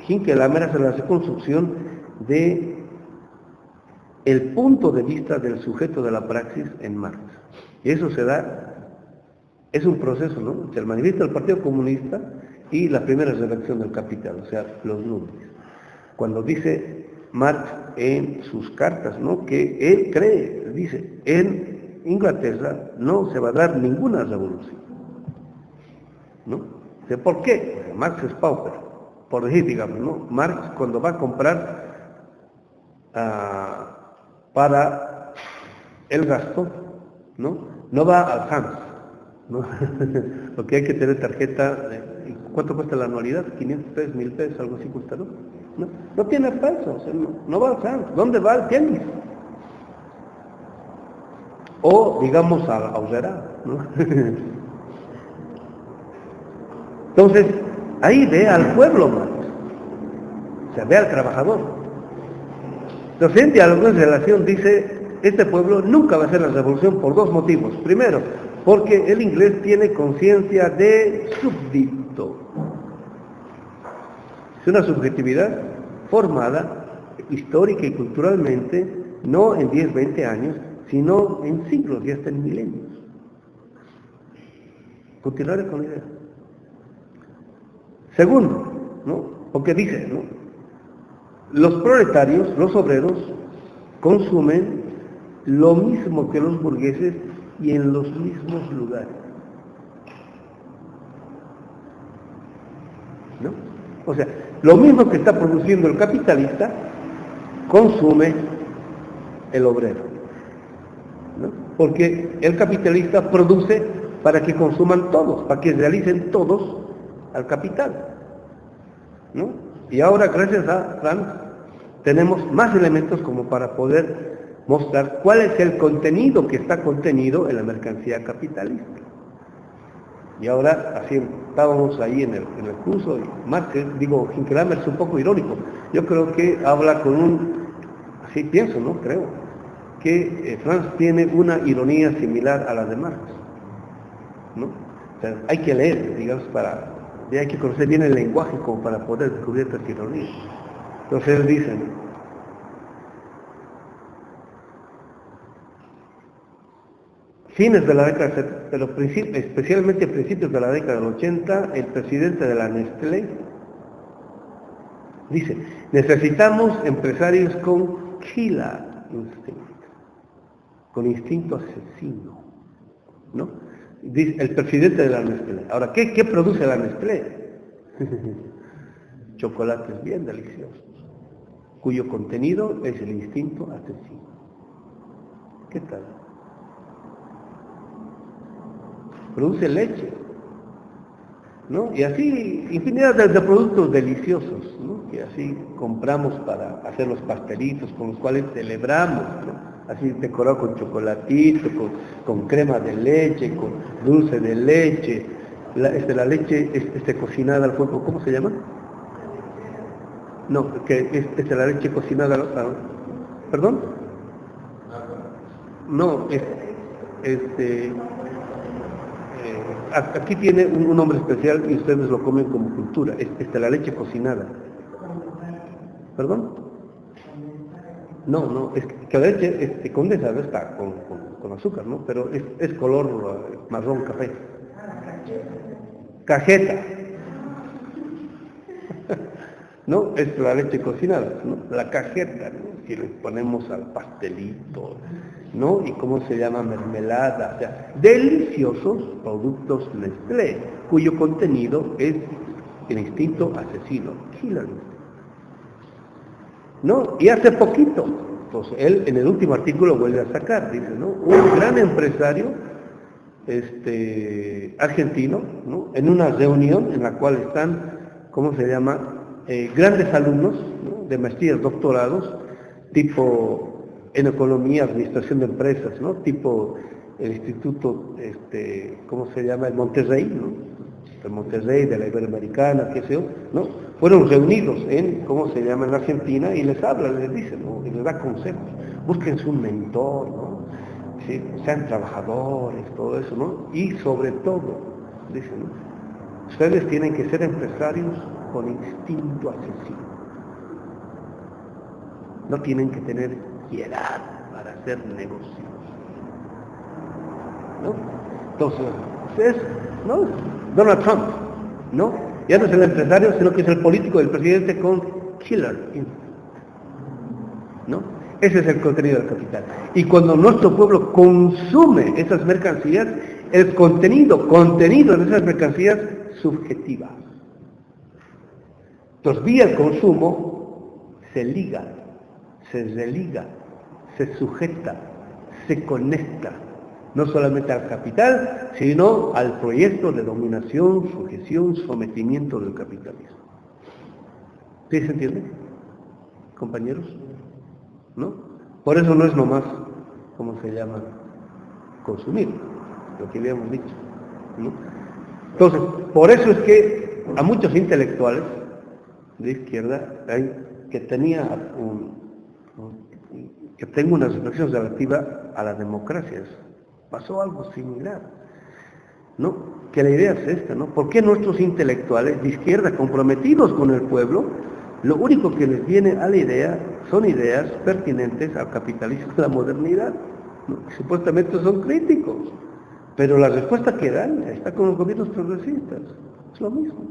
A: Hinkelhammer hace la reconstrucción de el punto de vista del sujeto de la praxis en Marx. Y eso se da, es un proceso, ¿no? El manifiesto del Partido Comunista y la primera redacción del Capital, o sea, los lunes. Cuando dice Marx en sus cartas, ¿no?, que él cree, dice, en Inglaterra no se va a dar ninguna revolución, ¿no? ¿Por qué? Porque Marx es pauper, por decir, digamos, ¿no? Marx, cuando va a comprar para el gasto, no va al Hans, ¿no? Porque hay que tener tarjeta. ¿Cuánto cuesta la anualidad? 500 pesos, 1000 pesos, algo así cuesta, ¿no? No tiene pesos, o sea, no va al Sam's. ¿Dónde va el tenis? O, digamos, a Aurrera, ¿no? Entonces, ahí ve al pueblo, Marx. O sea, ve al trabajador. Entonces, en Diálogos en Relación dice, este pueblo nunca va a hacer la revolución por dos motivos. Primero, porque el inglés tiene conciencia de súbdito. Es una subjetividad formada histórica y culturalmente, no en 10, 20 años, sino en siglos y hasta en milenios. Continuaré con la idea. Segundo, ¿no?, porque dice, ¿no?, los proletarios, los obreros, consumen lo mismo que los burgueses y en los mismos lugares, ¿no? O sea, lo mismo que está produciendo el capitalista, consume el obrero, ¿no? Porque el capitalista produce para que consuman todos, para que realicen todos al capital, ¿no? Y ahora, gracias a Franz, tenemos más elementos como para poder mostrar cuál es el contenido que está contenido en la mercancía capitalista. Y ahora, así estábamos ahí en el curso, y Marx, digo, Hinkelhammer es un poco irónico. Yo creo que habla con así pienso, ¿no? Creo, que Franz tiene una ironía similar a la de Marx, ¿no? O sea, hay que leer, digamos, hay que conocer bien el lenguaje como para poder descubrir estas ironías. Entonces él dice, ¿no?, fines de la década, pero especialmente principios de la década del 80, el presidente de la Nestlé dice, necesitamos empresarios con killer instinct, con instinto asesino, ¿no? Dice el presidente de la Nestlé. Ahora, ¿qué produce la Nestlé? Chocolates bien deliciosos, cuyo contenido es el instinto asesino. ¿Qué tal? Produce leche, ¿no? Y así infinidad de productos deliciosos, ¿no?, que así compramos para hacer los pastelitos con los cuales celebramos, ¿no?, así decorado con chocolatito, con crema de leche, con dulce de leche, la leche cocinada al fuego, ¿cómo se llama? No, que es la leche cocinada, ¿perdón? No, aquí tiene un nombre especial y ustedes lo comen como cultura, la leche cocinada. ¿Perdón? No, es que la leche condensada está con azúcar, ¿no? Pero es color marrón café. Cajeta. ¿No? Es la leche cocinada, ¿no? La cajeta, ¿no?, que le ponemos al pastelito, ¿no? Y cómo se llama, mermelada, o sea, deliciosos productos Nestlé, cuyo contenido es el instinto asesino, killer, ¿no? Y hace poquito, pues él en el último artículo vuelve a sacar, dice, ¿no?, un gran empresario argentino, ¿no?, en una reunión en la cual están, ¿cómo se llama?, grandes alumnos, ¿no?, de maestrías, doctorados, tipo en economía, administración de empresas, ¿no?, tipo el instituto, ¿cómo se llama?, el Monterrey, ¿no?, el Monterrey de la Iberoamericana, qué sé yo, ¿no?, fueron reunidos en, ¿cómo se llama?, en Argentina, y les habla, les dice, ¿no?, y les da consejos, búsquense un mentor, ¿no?, ¿sí?, sean trabajadores, todo eso, ¿no?, y sobre todo, dice, ¿no?, ustedes tienen que ser empresarios con instinto asesino. No tienen que tener piedad para hacer negocios, ¿no? Entonces, ¿no?, Donald Trump, ¿no?, Ya no es el empresario, sino que es el político, el presidente con killer, ¿no? Ese es el contenido del capital. Y cuando nuestro pueblo consume esas mercancías, el contenido de esas mercancías subjetiva. Entonces, vía el consumo, se liga, se religa, se sujeta, se conecta, no solamente al capital, sino al proyecto de dominación, sujeción, sometimiento del capitalismo. ¿Sí se entiende, compañeros? ¿No? Por eso no es nomás, ¿cómo se llama? Consumir, lo que habíamos dicho, ¿no? Entonces, por eso es que a muchos intelectuales de izquierda que tengo una reflexión relativa a las democracias. Pasó algo similar, ¿no? Que la idea es esta, ¿no? ¿Por qué nuestros intelectuales de izquierda comprometidos con el pueblo, lo único que les viene a la idea son ideas pertinentes al capitalismo de la modernidad, ¿no? Supuestamente son críticos, pero la respuesta que dan está con los gobiernos progresistas, es lo mismo.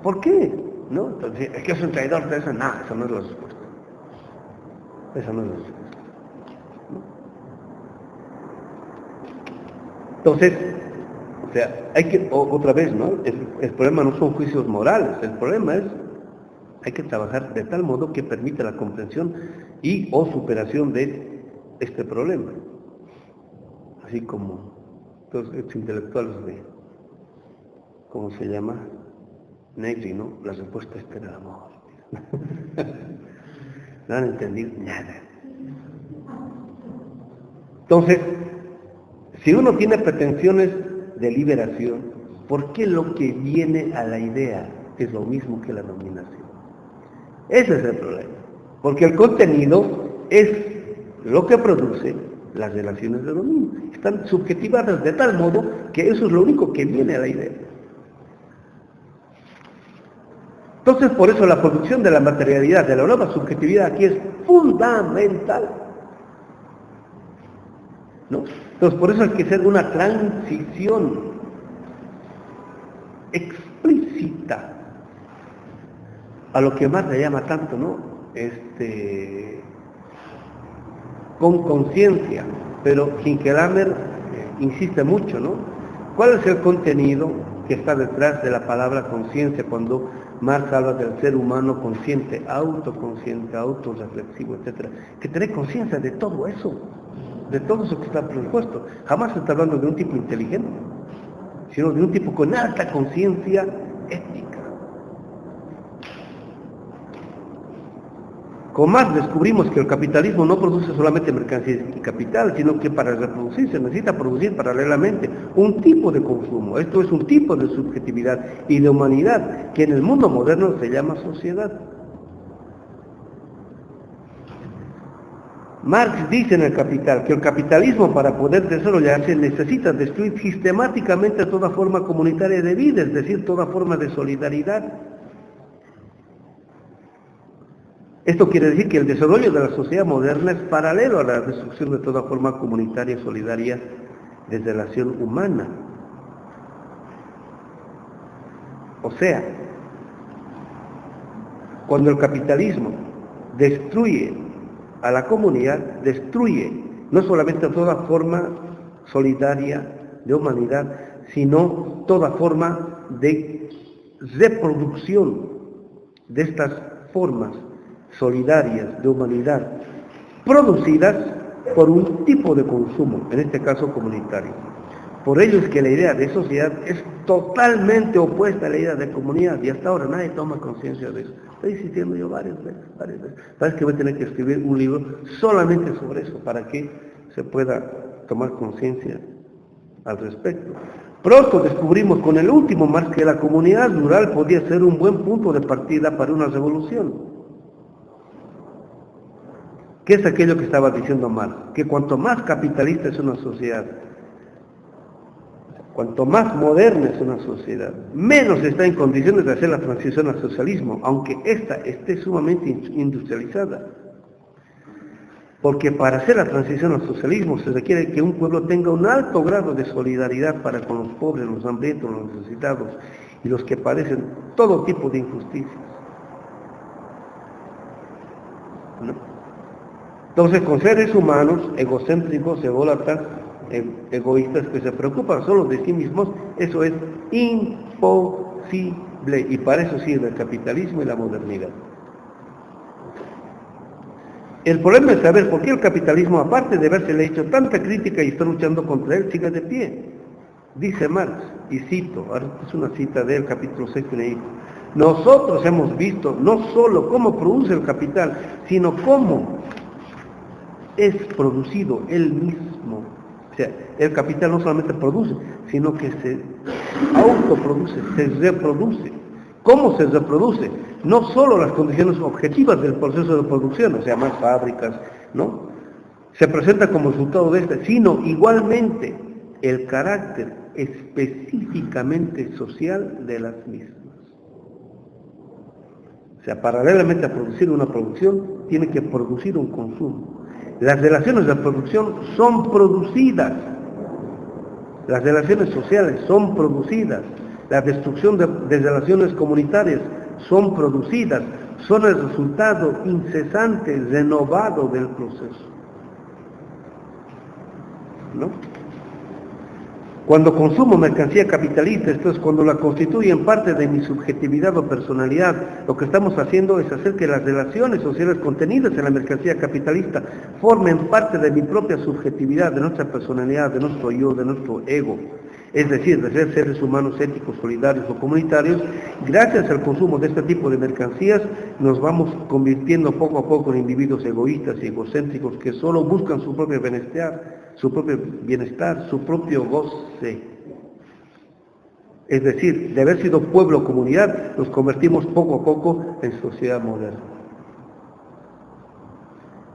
A: ¿Por qué? ¿No? Entonces, es que es un traidor de eso. No, eso no es la respuesta. Esa no es la respuesta, ¿no? Entonces, o sea, hay que, otra vez, ¿no? El problema no son juicios morales, el problema es, hay que trabajar de tal modo que permita la comprensión y o superación de este problema. Así como todos estos intelectuales de, ¿cómo se llama? Negri, ¿no? La respuesta está en el amor. No han entendido nada. Entonces, si uno tiene pretensiones de liberación, ¿por qué lo que viene a la idea es lo mismo que la dominación? Ese es el problema. Porque el contenido es lo que produce las relaciones de dominio. Están subjetivadas de tal modo que eso es lo único que viene a la idea. Entonces, por eso la producción de la materialidad, de la nueva subjetividad aquí es fundamental, ¿no? Entonces, por eso hay que hacer una transición explícita a lo que Marx le llama tanto, ¿no? Con conciencia, pero Hinkelhammer insiste mucho, ¿no? ¿Cuál es el contenido que está detrás de la palabra conciencia cuando Marx habla del ser humano consciente, autoconsciente, autorreflexivo, etcétera? Que tener conciencia de todo eso que está propuesto. Jamás se está hablando de un tipo inteligente, sino de un tipo con alta conciencia ética. Con Marx descubrimos que el capitalismo no produce solamente mercancías y capital, sino que para reproducirse necesita producir paralelamente un tipo de consumo. Esto es un tipo de subjetividad y de humanidad que en el mundo moderno se llama sociedad. Marx dice en El Capital que el capitalismo, para poder desarrollarse, necesita destruir sistemáticamente toda forma comunitaria de vida, es decir, toda forma de solidaridad. Esto quiere decir que el desarrollo de la sociedad moderna es paralelo a la destrucción de toda forma comunitaria y solidaria de relación humana. O sea, cuando el capitalismo destruye a la comunidad, destruye no solamente toda forma solidaria de humanidad, sino toda forma de reproducción de estas formas solidarias de humanidad producidas por un tipo de consumo, en este caso comunitario. Por ello es que la idea de sociedad es totalmente opuesta a la idea de comunidad y hasta ahora nadie toma conciencia de eso. Estoy insistiendo yo varias veces. Parece que voy a tener que escribir un libro solamente sobre eso para que se pueda tomar conciencia al respecto. Pronto descubrimos con el último Marx que la comunidad rural podía ser un buen punto de partida para una revolución. ¿Qué es aquello que estaba diciendo Marx? Que cuanto más capitalista es una sociedad, cuanto más moderna es una sociedad, menos está en condiciones de hacer la transición al socialismo, aunque ésta esté sumamente industrializada. Porque para hacer la transición al socialismo se requiere que un pueblo tenga un alto grado de solidaridad para con los pobres, los hambrientos, los necesitados y los que padecen todo tipo de injusticias, ¿no? Entonces, con seres humanos egocéntricos, ególatras, egoístas que se preocupan solo de sí mismos, eso es imposible, y para eso sirve el capitalismo y la modernidad. El problema es saber por qué el capitalismo, aparte de haberse hecho tanta crítica y está luchando contra él, sigue de pie. Dice Marx, y cito, es una cita del capítulo 6, nosotros hemos visto no solo cómo produce el capital, sino cómo es producido él mismo. O sea, el capital no solamente produce, sino que se autoproduce, se reproduce. ¿Cómo se reproduce? No solo las condiciones objetivas del proceso de producción, o sea, más fábricas, ¿no? Se presenta como resultado de este, sino igualmente el carácter específicamente social de las mismas. O sea, paralelamente a producir una producción, tiene que producir un consumo. Las relaciones de producción son producidas. Las relaciones sociales son producidas. La destrucción de relaciones comunitarias son producidas. Son el resultado incesante, renovado del proceso, ¿no? Cuando consumo mercancía capitalista, esto es cuando la constituye en parte de mi subjetividad o personalidad, lo que estamos haciendo es hacer que las relaciones sociales contenidas en la mercancía capitalista formen parte de mi propia subjetividad, de nuestra personalidad, de nuestro yo, de nuestro ego. Es decir, de ser seres humanos éticos, solidarios o comunitarios. Gracias al consumo de este tipo de mercancías, nos vamos convirtiendo poco a poco en individuos egoístas y egocéntricos que solo buscan su propio bienestar, su propio goce. Es decir, de haber sido pueblo o comunidad, nos convertimos poco a poco en sociedad moderna.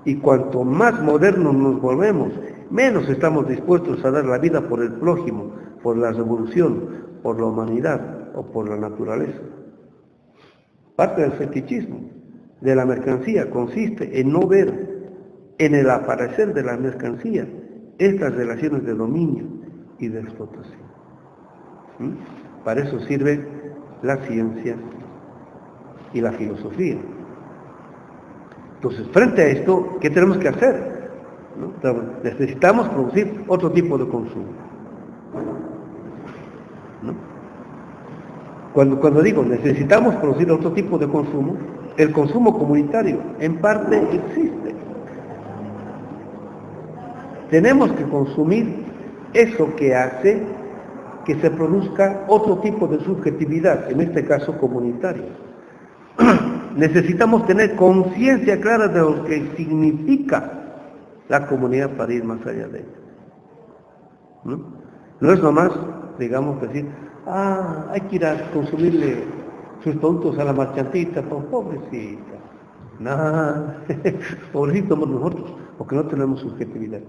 A: Y cuanto más modernos nos volvemos, menos estamos dispuestos a dar la vida por el prójimo, por la revolución, por la humanidad o por la naturaleza. Parte del fetichismo de la mercancía consiste en no ver en el aparecer de la mercancía estas relaciones de dominio y de explotación. Para eso sirve la ciencia y la filosofía. Entonces, frente a esto, ¿qué tenemos que hacer? ¿No? Necesitamos producir otro tipo de consumo, ¿no? Cuando digo necesitamos producir otro tipo de consumo, el consumo comunitario en parte existe. Tenemos que consumir eso que hace que se produzca otro tipo de subjetividad, en este caso comunitario. Necesitamos tener conciencia clara de lo que significa la comunidad para ir más allá de ella, ¿no? No es nomás, digamos, decir, hay que ir a consumirle sus productos a la marchantita, pues pobrecita. No, pobrecitos somos nosotros, porque no tenemos subjetividad.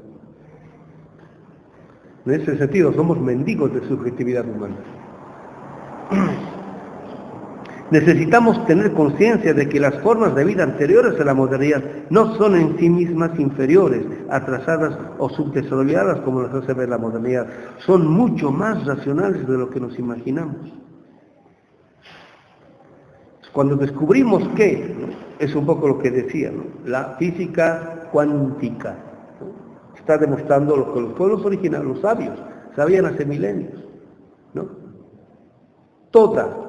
A: En ese sentido, somos mendigos de subjetividad humana. Necesitamos tener conciencia de que las formas de vida anteriores a la modernidad no son en sí mismas inferiores, atrasadas o subdesarrolladas como las hace ver la modernidad. Son mucho más racionales de lo que nos imaginamos. Cuando descubrimos que, ¿no? Es un poco lo que decía, ¿no? La física cuántica, ¿no? Está demostrando lo que los pueblos originales, los sabios, sabían hace milenios, ¿no? Toda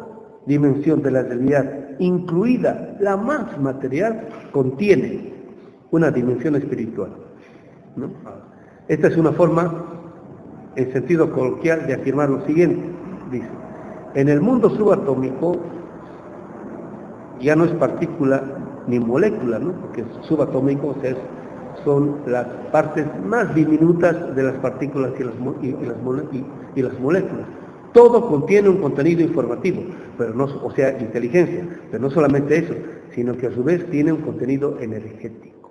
A: dimensión de la realidad, incluida la más material, contiene una dimensión espiritual, ¿no? Esta es una forma, en sentido coloquial, de afirmar lo siguiente. Dice, en el mundo subatómico ya no es partícula ni molécula, ¿no? Porque subatómicos son las partes más diminutas de las partículas y las moléculas. Todo contiene un contenido informativo, pero no, o sea, inteligencia, pero no solamente eso, sino que a su vez tiene un contenido energético.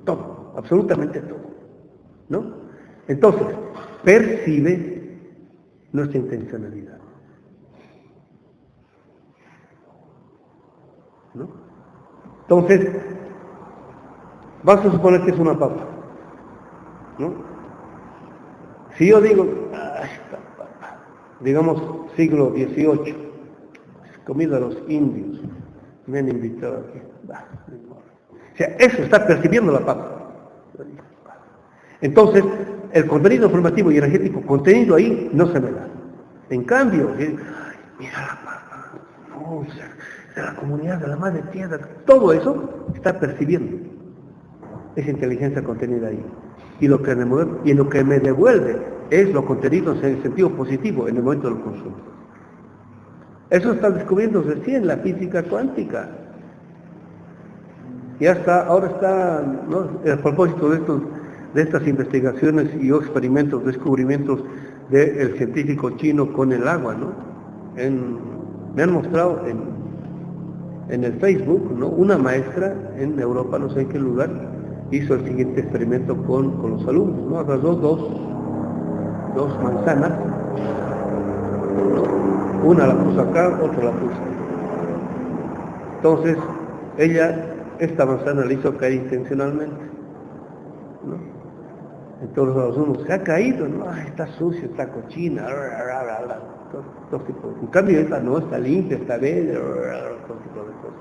A: Todo, absolutamente todo, ¿no? Entonces, percibe nuestra intencionalidad, ¿no? Entonces, Vamos a suponer que es una papa, ¿no? Si yo digo, esta papa, digamos siglo XVIII, comida a los indios, me han invitado aquí. O sea, eso está percibiendo la papa. Entonces, el contenido formativo y energético contenido ahí no se me da. En cambio, mira la papa, no, de la comunidad, de la madre tierra, todo eso está percibiendo esa inteligencia contenida ahí. Y lo que me devuelve es lo contenido en el sentido positivo en el momento del consumo. Eso está descubriendo recién la física cuántica. Ya está, ahora está, ¿no? A propósito de estas investigaciones y experimentos, descubrimientos del científico chino con el agua, ¿no? Me han mostrado en el Facebook, ¿no? Una maestra en Europa, no sé en qué lugar, hizo el siguiente experimento con los alumnos, ¿no? Agarró dos manzanas, ¿no? Una la puso acá, otra la puso acá. Entonces, esta manzana la hizo caer intencionalmente, ¿no? Entonces los alumnos, se ha caído, ¿no? Está sucio, está cochina, todo tipo de... En cambio esta no, está limpia, está bella, todo tipo de cosas.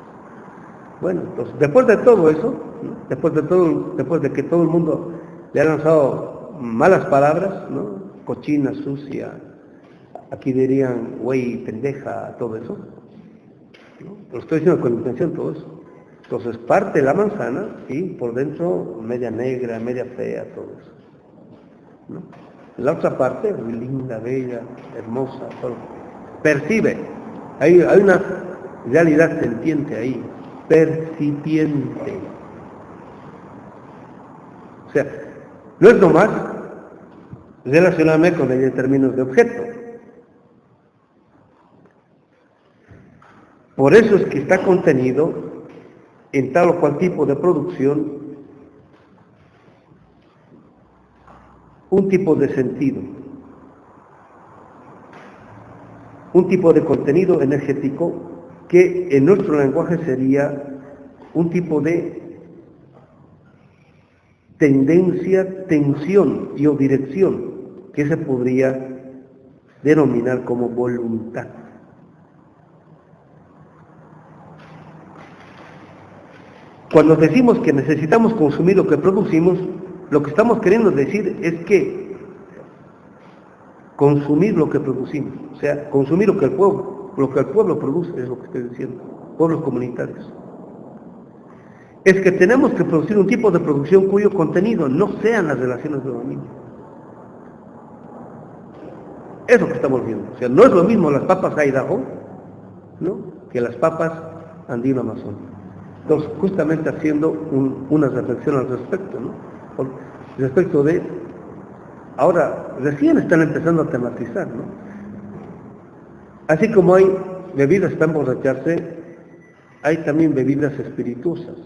A: Bueno, entonces, después de todo eso, ¿no? Después de que todo el mundo le ha lanzado malas palabras, ¿no? Cochina, sucia, aquí dirían, güey, pendeja, todo eso, ¿no? Lo estoy diciendo con intención todo eso. Entonces parte la manzana y por dentro media negra, media fea, todo eso, ¿no? La otra parte, muy linda, bella, hermosa, todo. Percibe, hay una realidad sentiente ahí, percipiente. O sea, no es nomás relacionarme con ella en términos de objeto. Por eso es que está contenido en tal o cual tipo de producción un tipo de sentido, un tipo de contenido energético que en nuestro lenguaje sería un tipo de tendencia, tensión y o dirección que se podría denominar como voluntad. Cuando decimos que necesitamos consumir lo que producimos, lo que estamos queriendo decir es que consumir lo que producimos, o sea, consumir lo que el pueblo produce, es lo que estoy diciendo, pueblos comunitarios. Es que tenemos que producir un tipo de producción cuyo contenido no sean las relaciones de dominio. Es lo que estamos viendo. O sea, no es lo mismo las papas Idaho, ¿no?, que las papas andino-amazónicas. Entonces, justamente haciendo una reflexión al respecto, ¿no? Respecto de, ahora, recién están empezando a tematizar, ¿no? Así como hay bebidas para emborracharse, hay también bebidas espirituosas,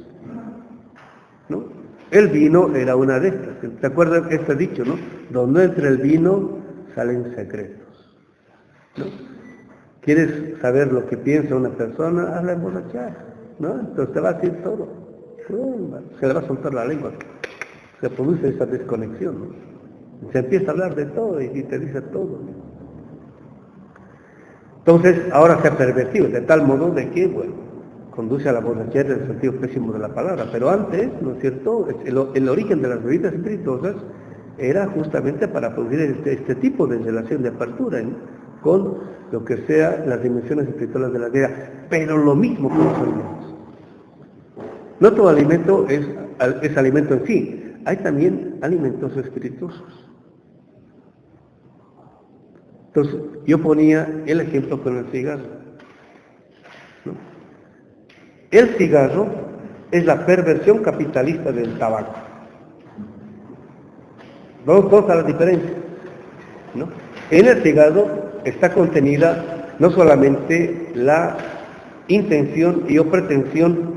A: ¿no? El vino era una de estas. ¿Te acuerdas este dicho, no? Donde entra el vino, salen secretos, ¿no? ¿Quieres saber lo que piensa una persona? Hazla emborrachar, ¿no? Entonces te va a decir todo. Se le va a soltar la lengua. Se produce esa desconexión, ¿no? Se empieza a hablar de todo y te dice todo, ¿no? Entonces, ahora se ha pervertido de tal modo de que, bueno, conduce a la borrachera en el sentido pésimo de la palabra. Pero antes, ¿no es cierto?, el origen de las bebidas espirituosas era justamente para producir este tipo de relación de apertura, ¿no?, con lo que sea las dimensiones espirituales de la vida. Pero lo mismo con los alimentos. No todo alimento es alimento en sí. Hay también alimentos espirituosos. Entonces, yo ponía el ejemplo con el cigarro, ¿no? El cigarro es la perversión capitalista del tabaco. Vamos a la diferencia, ¿no? En el cigarro está contenida no solamente la intención y o pretensión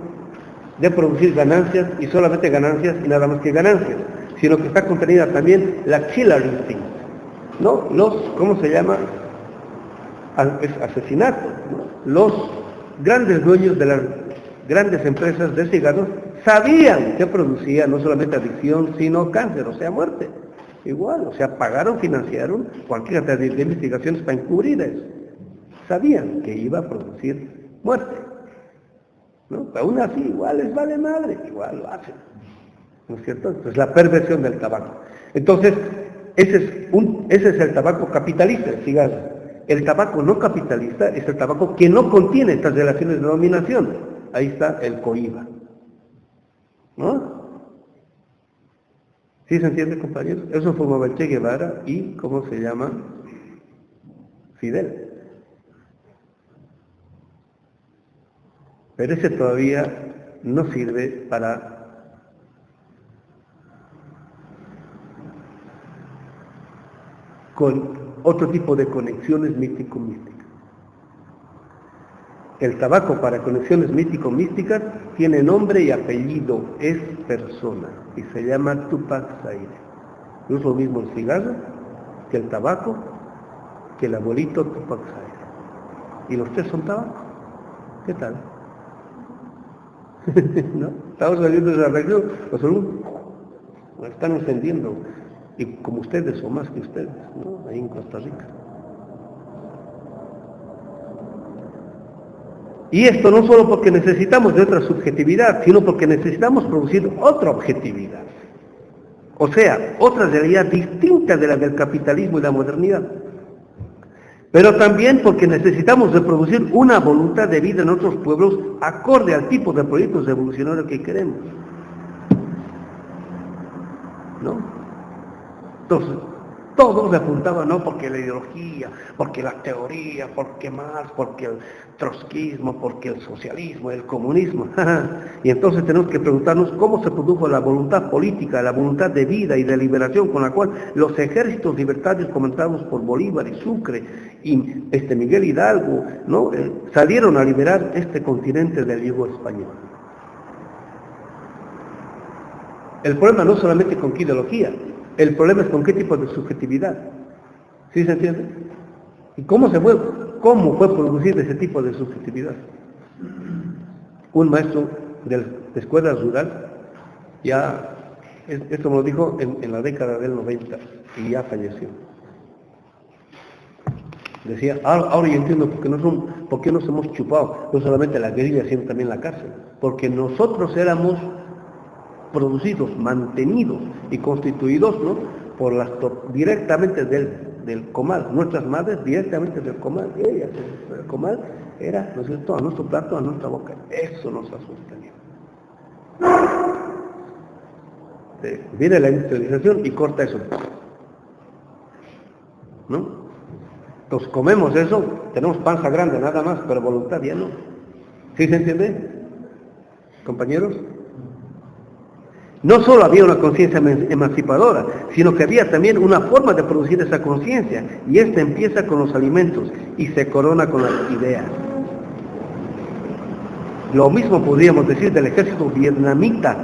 A: de producir ganancias y solamente ganancias y nada más que ganancias, sino que está contenida también la killer instinct, ¿no? ¿Cómo se llama? Es asesinato, ¿no? Los grandes dueños de las grandes empresas de cigarros sabían que producía no solamente adicción, sino cáncer, o sea, muerte. Igual, o sea, pagaron, financiaron cualquier cantidad de investigaciones para encubrir eso. Sabían que iba a producir muerte, ¿no? Pero aún así, igual les vale madre, igual lo hacen, ¿no es cierto? Entonces, la perversión del tabaco. Entonces, ese es el tabaco capitalista, el cigarro. El tabaco no capitalista es el tabaco que no contiene estas relaciones de dominación. Ahí está el cohiba, ¿no? ¿Sí se entiende, compañeros? Eso formaba el Che Guevara y, ¿cómo se llama? Fidel. Pero ese todavía no sirve para con otro tipo de conexiones místico-místicas. El tabaco para conexiones místico-místicas tiene nombre y apellido, es persona, y se llama Tupac Zaire. No es lo mismo el cigarro que el tabaco, que el abuelito Tupac Zaire. Y los tres son tabaco. ¿Qué tal? ¿No? Estamos saliendo de esa reacción, los alumnos están encendiendo, y como ustedes o más que ustedes, ¿no? Ahí en Costa Rica. Y esto no solo porque necesitamos de otra subjetividad, sino porque necesitamos producir otra objetividad. O sea, otra realidad distinta de la del capitalismo y la modernidad. Pero también porque necesitamos reproducir una voluntad de vida en otros pueblos acorde al tipo de proyectos revolucionarios que queremos, ¿no? Entonces, todos le apuntaban, no, porque la ideología, porque la teoría, porque Marx, porque el trotskismo, porque el socialismo, el comunismo. Y entonces tenemos que preguntarnos cómo se produjo la voluntad política, la voluntad de vida y de liberación con la cual los ejércitos libertarios comenzados por Bolívar y Sucre y Miguel Hidalgo, ¿no? Salieron a liberar este continente del yugo español. El problema no solamente con qué ideología, el problema es con qué tipo de subjetividad. ¿Sí se entiende? ¿Y cómo fue producida ese tipo de subjetividad? Un maestro de escuela rural, esto me lo dijo en la década del 90 y ya falleció. Decía, ahora yo entiendo por qué nos hemos chupado, no solamente la guerrilla, sino también la cárcel. Porque nosotros éramos producidos, mantenidos y constituidos, ¿no? Directamente del comal, nuestras madres directamente del comal, ellas, el comal era, ¿no es cierto?, a nuestro plato, a nuestra boca, eso nos ha sostenido. Viene la industrialización y corta eso, ¿no? Entonces comemos eso, tenemos panza grande nada más, pero voluntad ya no. ¿Sí se entiende, compañeros? No solo había una conciencia emancipadora, sino que había también una forma de producir esa conciencia, y esta empieza con los alimentos y se corona con las ideas. Lo mismo podríamos decir del ejército vietnamita,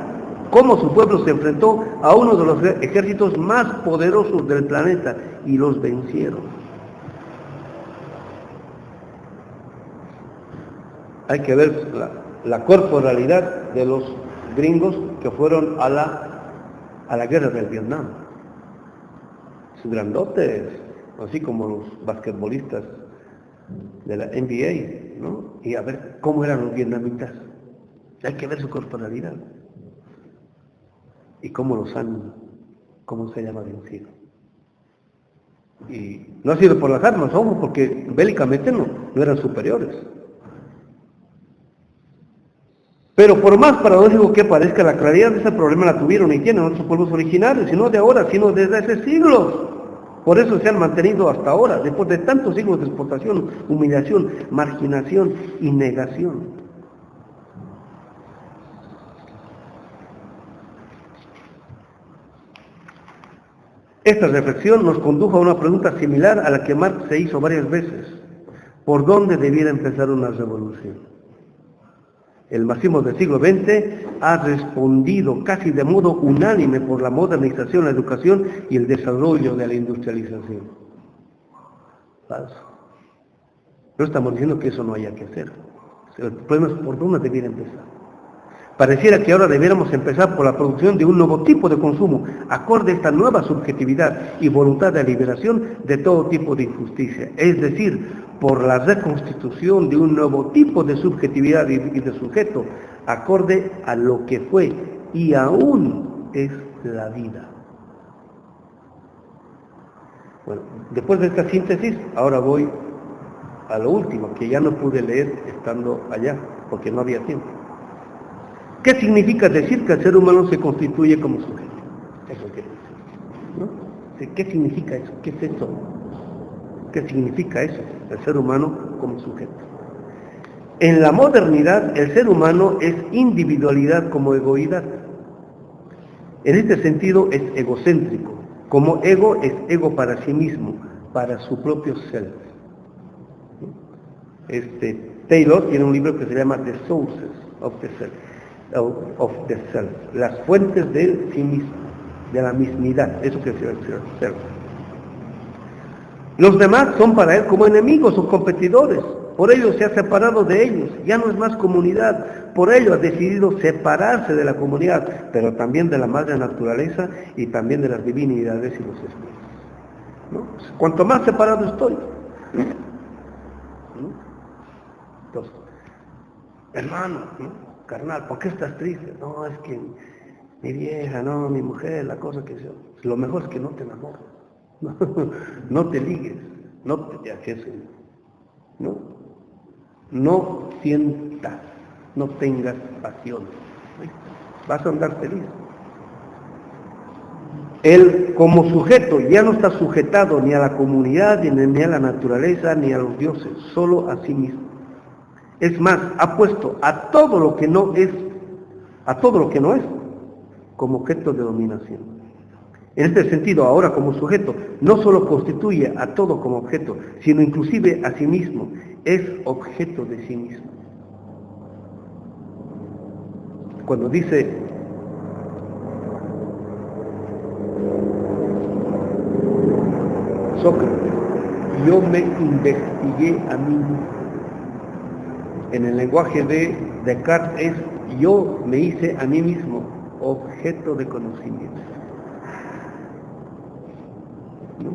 A: cómo su pueblo se enfrentó a uno de los ejércitos más poderosos del planeta y los vencieron. Hay que ver la corporalidad de los gringos que fueron a la guerra del Vietnam. Sus grandotes, así como los basquetbolistas de la NBA, ¿no? Y a ver cómo eran los vietnamitas. Hay que ver su corporalidad y cómo se llama vencido. Y no ha sido por las armas, ojo, porque bélicamente no eran superiores. Pero por más paradójico que parezca, la claridad de ese problema la tuvieron y tienen otros pueblos originarios, y no de ahora, sino desde hace siglos. Por eso se han mantenido hasta ahora, después de tantos siglos de explotación, humillación, marginación y negación. Esta reflexión nos condujo a una pregunta similar a la que Marx se hizo varias veces. ¿Por dónde debiera empezar una revolución? El marxismo del siglo XX ha respondido casi de modo unánime por la modernización, la educación y el desarrollo de la industrialización. Falso. No estamos diciendo que eso no haya que hacer. El problema es por dónde debiera empezar. Pareciera que ahora debiéramos empezar por la producción de un nuevo tipo de consumo, acorde a esta nueva subjetividad y voluntad de liberación de todo tipo de injusticia, es decir, por la reconstitución de un nuevo tipo de subjetividad y de sujeto, acorde a lo que fue y aún es la vida. Bueno, después de esta síntesis, ahora voy a lo último, que ya no pude leer estando allá, porque no había tiempo. ¿Qué significa decir que el ser humano se constituye como sujeto? Eso quiere decir, ¿no? ¿Qué significa eso? ¿Qué es eso? ¿Qué significa eso? El ser humano como sujeto. En la modernidad, el ser humano es individualidad como egoidad. En este sentido, es egocéntrico. Como ego, es ego para sí mismo, para su propio self. Taylor tiene un libro que se llama The Sources of the Self, las fuentes del sí mismo, de la mismidad, eso que es el self. Los demás son para él como enemigos o competidores, por ello se ha separado de ellos, ya no es más comunidad, por ello ha decidido separarse de la comunidad, pero también de la madre naturaleza y también de las divinidades y los espíritus, ¿no? Cuanto más separado estoy, ¿no? Entonces, hermano, ¿no? Carnal, ¿por qué estás triste? No, es que mi vieja, no, mi mujer, la cosa que sea. Lo mejor es que no te enamores, no te ligues, no te haces, ¿no? No sientas, no tengas pasión, ¿sí? Vas a andar feliz. Él como sujeto ya no está sujetado ni a la comunidad, ni a la naturaleza, ni a los dioses, solo a sí mismo. Es más, ha puesto a todo lo que no es, como objeto de dominación. En este sentido, ahora como sujeto, no solo constituye a todo como objeto, sino inclusive a sí mismo, es objeto de sí mismo. Cuando dice Sócrates, yo me investigué a mí mismo. En el lenguaje de Descartes es yo me hice a mí mismo objeto de conocimiento, ¿no?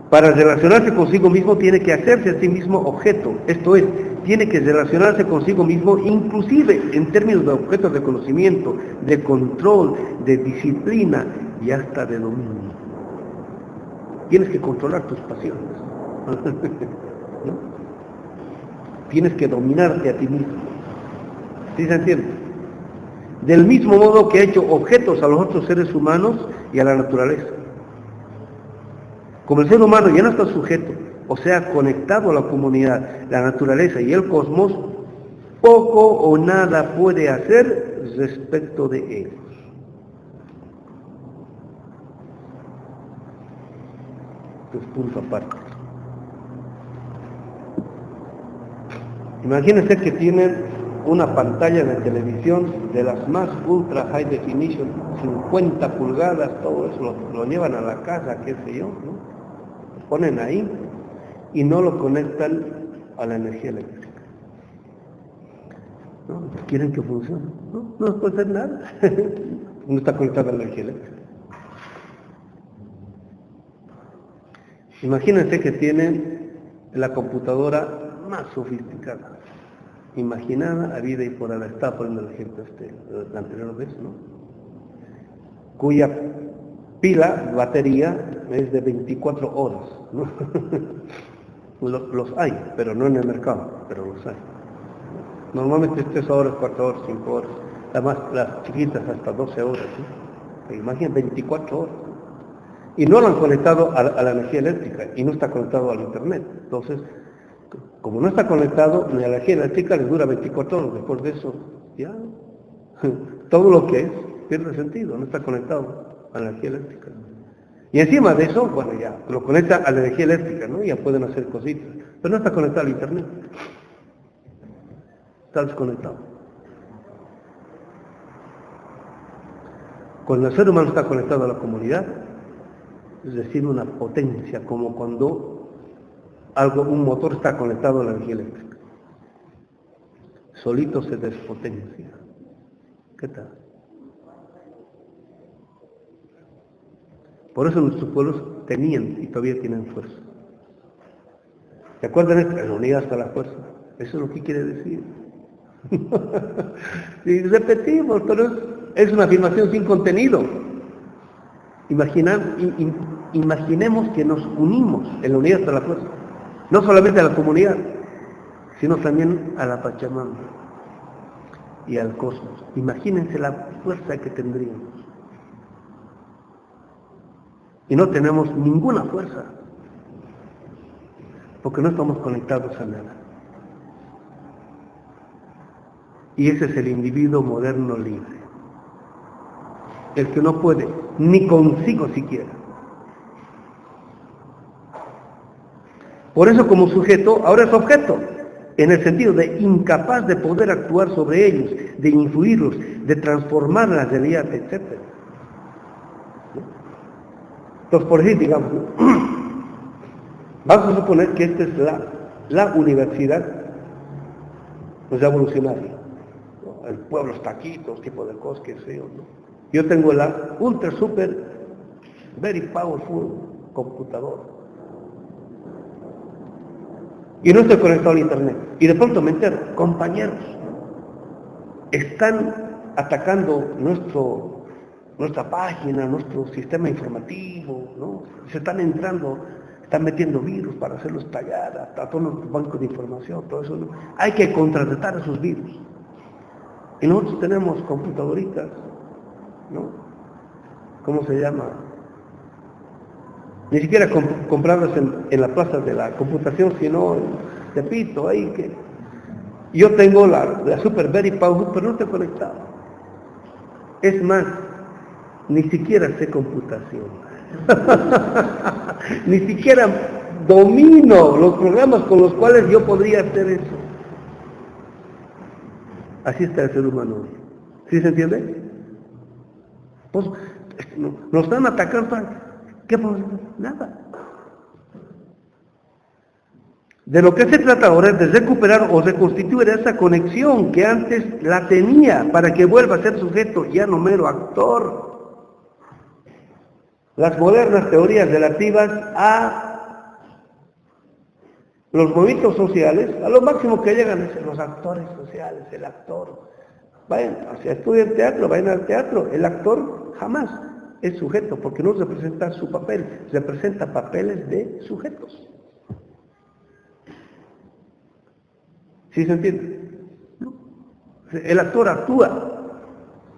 A: Para relacionarse consigo mismo tiene que hacerse a sí mismo objeto, esto es, tiene que relacionarse consigo mismo inclusive en términos de objetos de conocimiento, de control, de disciplina y hasta de dominio. Tienes que controlar tus pasiones, ¿no? Tienes que dominarte a ti mismo. ¿Sí se entiende? Del mismo modo que ha hecho objetos a los otros seres humanos y a la naturaleza. Como el ser humano ya no está sujeto, o sea, conectado a la comunidad, la naturaleza y el cosmos, poco o nada puede hacer respecto de ellos. Entonces, punto aparte. Imagínense que tienen una pantalla de televisión de las más ultra high definition, 50 pulgadas, todo eso lo llevan a la casa, qué sé yo, ¿no? Lo ponen ahí y no lo conectan a la energía eléctrica. ¿No? ¿Quieren que funcione? No puede hacer nada. No está conectado a la energía eléctrica. Imagínense que tienen la computadora más sofisticada, imaginada, habida y por haber, estaba poniendo el ejemplo la anterior vez, ¿no? Cuya batería es de 24 horas, ¿no? Los hay, pero no en el mercado, pero los hay. Normalmente 3 horas, 4 horas, 5 horas, las chiquitas hasta 12 horas, ¿sí? Imaginen 24 horas. Y no lo han conectado a la energía eléctrica y no está conectado al internet. Entonces, como no está conectado, a la energía eléctrica les dura 24 horas. Después de eso, ya, todo lo que es pierde sentido, no está conectado a la energía eléctrica. Y encima de eso, bueno, ya, lo conecta a la energía eléctrica, ¿no? Ya pueden hacer cositas, pero no está conectado al internet. Está desconectado. Cuando el ser humano está conectado a la comunidad, es decir, una potencia, como cuando un motor está conectado a la energía eléctrica. solito se despotencia. ¿Qué tal? Por eso nuestros pueblos tenían y todavía tienen fuerza. ¿Se acuerdan esto? En la unidad está la fuerza. Eso es lo que quiere decir. Y repetimos, pero es una afirmación sin contenido. Imaginemos que nos unimos en la unidad está la fuerza. No solamente a la comunidad, sino también a la Pachamama y al cosmos. Imagínense la fuerza que tendríamos. Y no tenemos ninguna fuerza, porque no estamos conectados a nada. Y ese es el individuo moderno libre, el que no puede, ni consigo siquiera. Por eso como sujeto, ahora es objeto, en el sentido de incapaz de poder actuar sobre ellos, de influirlos, de transformar la realidad, etc. Entonces, por ejemplo, digamos, vamos a suponer que esta es la universidad revolucionaria, ¿no? El pueblo está aquí, todo tipo de cosas, qué sé yo, ¿no? Yo tengo la ultra super very powerful computador y no estoy conectado al internet y de pronto me entero, compañeros están atacando nuestra página, nuestro sistema informativo, ¿no? Se están entrando, están metiendo virus para hacerlo estallar a todos los bancos de información, todo eso, ¿no? Hay que contrarrestar esos virus. Y nosotros tenemos computadoritas, ¿no? ¿Cómo se llama? Ni siquiera compradas en la plaza de la computación, sino en Tepito, ahí que... Yo tengo la Super Very Powerful, pero no estoy conectado. Es más, ni siquiera sé computación. Ni siquiera domino los programas con los cuales yo podría hacer eso. Así está el ser humano hoy. ¿Sí se entiende? Pues nos están atacando. ¿Qué podemos hacer? Nada. De lo que se trata ahora es de recuperar o reconstituir esa conexión que antes la tenía para que vuelva a ser sujeto, ya no mero actor. Las modernas teorías relativas a los movimientos sociales, a lo máximo que llegan es los actores sociales, el actor. Vayan, si estudian teatro, vayan al teatro. El actor jamás es sujeto, porque no representa su papel, representa papeles de sujetos. ¿Sí se entiende? ¿No? El actor actúa,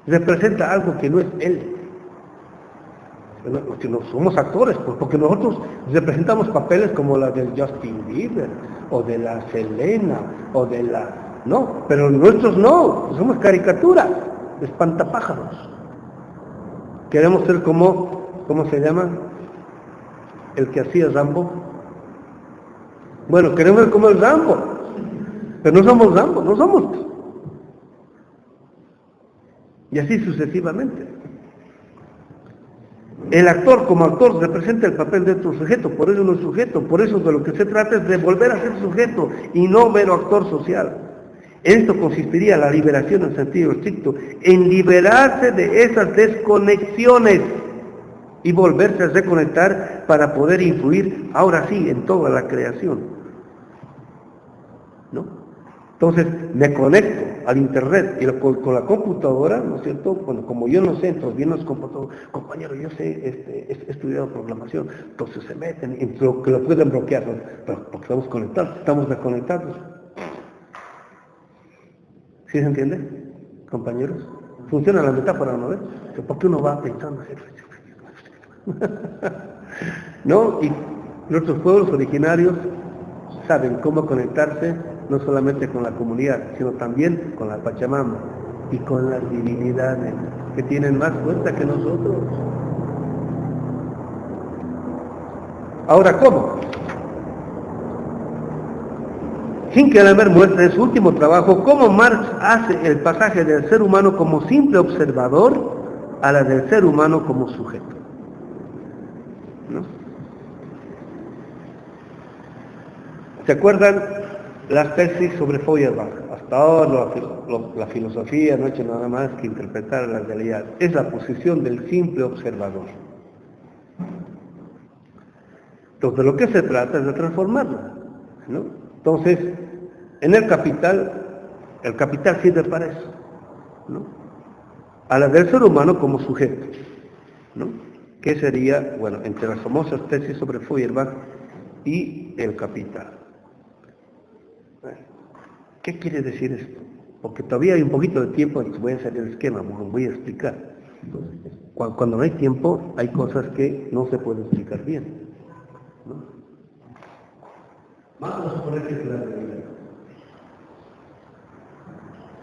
A: representa algo que no es él. No somos actores, pues, porque nosotros representamos papeles como la del Justin Bieber, o de la Selena, o de la... No, pero nuestros no, somos caricaturas, espantapájaros. Queremos ser como, ¿cómo se llama? El que hacía Rambo. Bueno, queremos ser como el Rambo, pero no somos Rambo, no somos. Y así sucesivamente. El actor como actor representa el papel de otro sujeto, por eso no es sujeto, por eso de lo que se trata es de volver a ser sujeto y no mero actor social. Esto consistiría la liberación en sentido estricto, en liberarse de esas desconexiones y volverse a reconectar para poder influir, ahora sí, en toda la creación, ¿no? Entonces me conecto al internet y con la computadora, ¿no es cierto? Bueno, como yo no sé, entonces vienen los computadores, compañero, yo sé, he estudiado programación, entonces se meten y lo pueden bloquear, ¿no? Pero porque estamos conectados, estamos desconectados. ¿Sí se entiende, compañeros? Funciona la metáfora, ¿no ves? ¿Por qué uno va pensando así? ¿No? Y nuestros pueblos originarios saben cómo conectarse no solamente con la comunidad, sino también con la Pachamama y con las divinidades que tienen más fuerza que nosotros. Ahora, ¿cómo? Hinkelhammer muestra en su último trabajo cómo Marx hace el pasaje del ser humano como simple observador a la del ser humano como sujeto, ¿no? ¿Se acuerdan las tesis sobre Feuerbach. Hasta ahora la filosofía no ha hecho nada más que interpretar la realidad. Es la posición del simple observador. Entonces, lo que se trata es de transformarla, ¿no? Entonces, en el capital sirve para eso, ¿no? A la del ser humano como sujeto, ¿no? Que sería, bueno, entre las famosas tesis sobre Feuerbach y el capital. ¿Qué quiere decir esto? Porque todavía hay un poquito de tiempo y voy a hacer el esquema, voy a explicar. Cuando no hay tiempo, hay cosas que no se pueden explicar bien, ¿no? Vamos a suponer que es la realidad.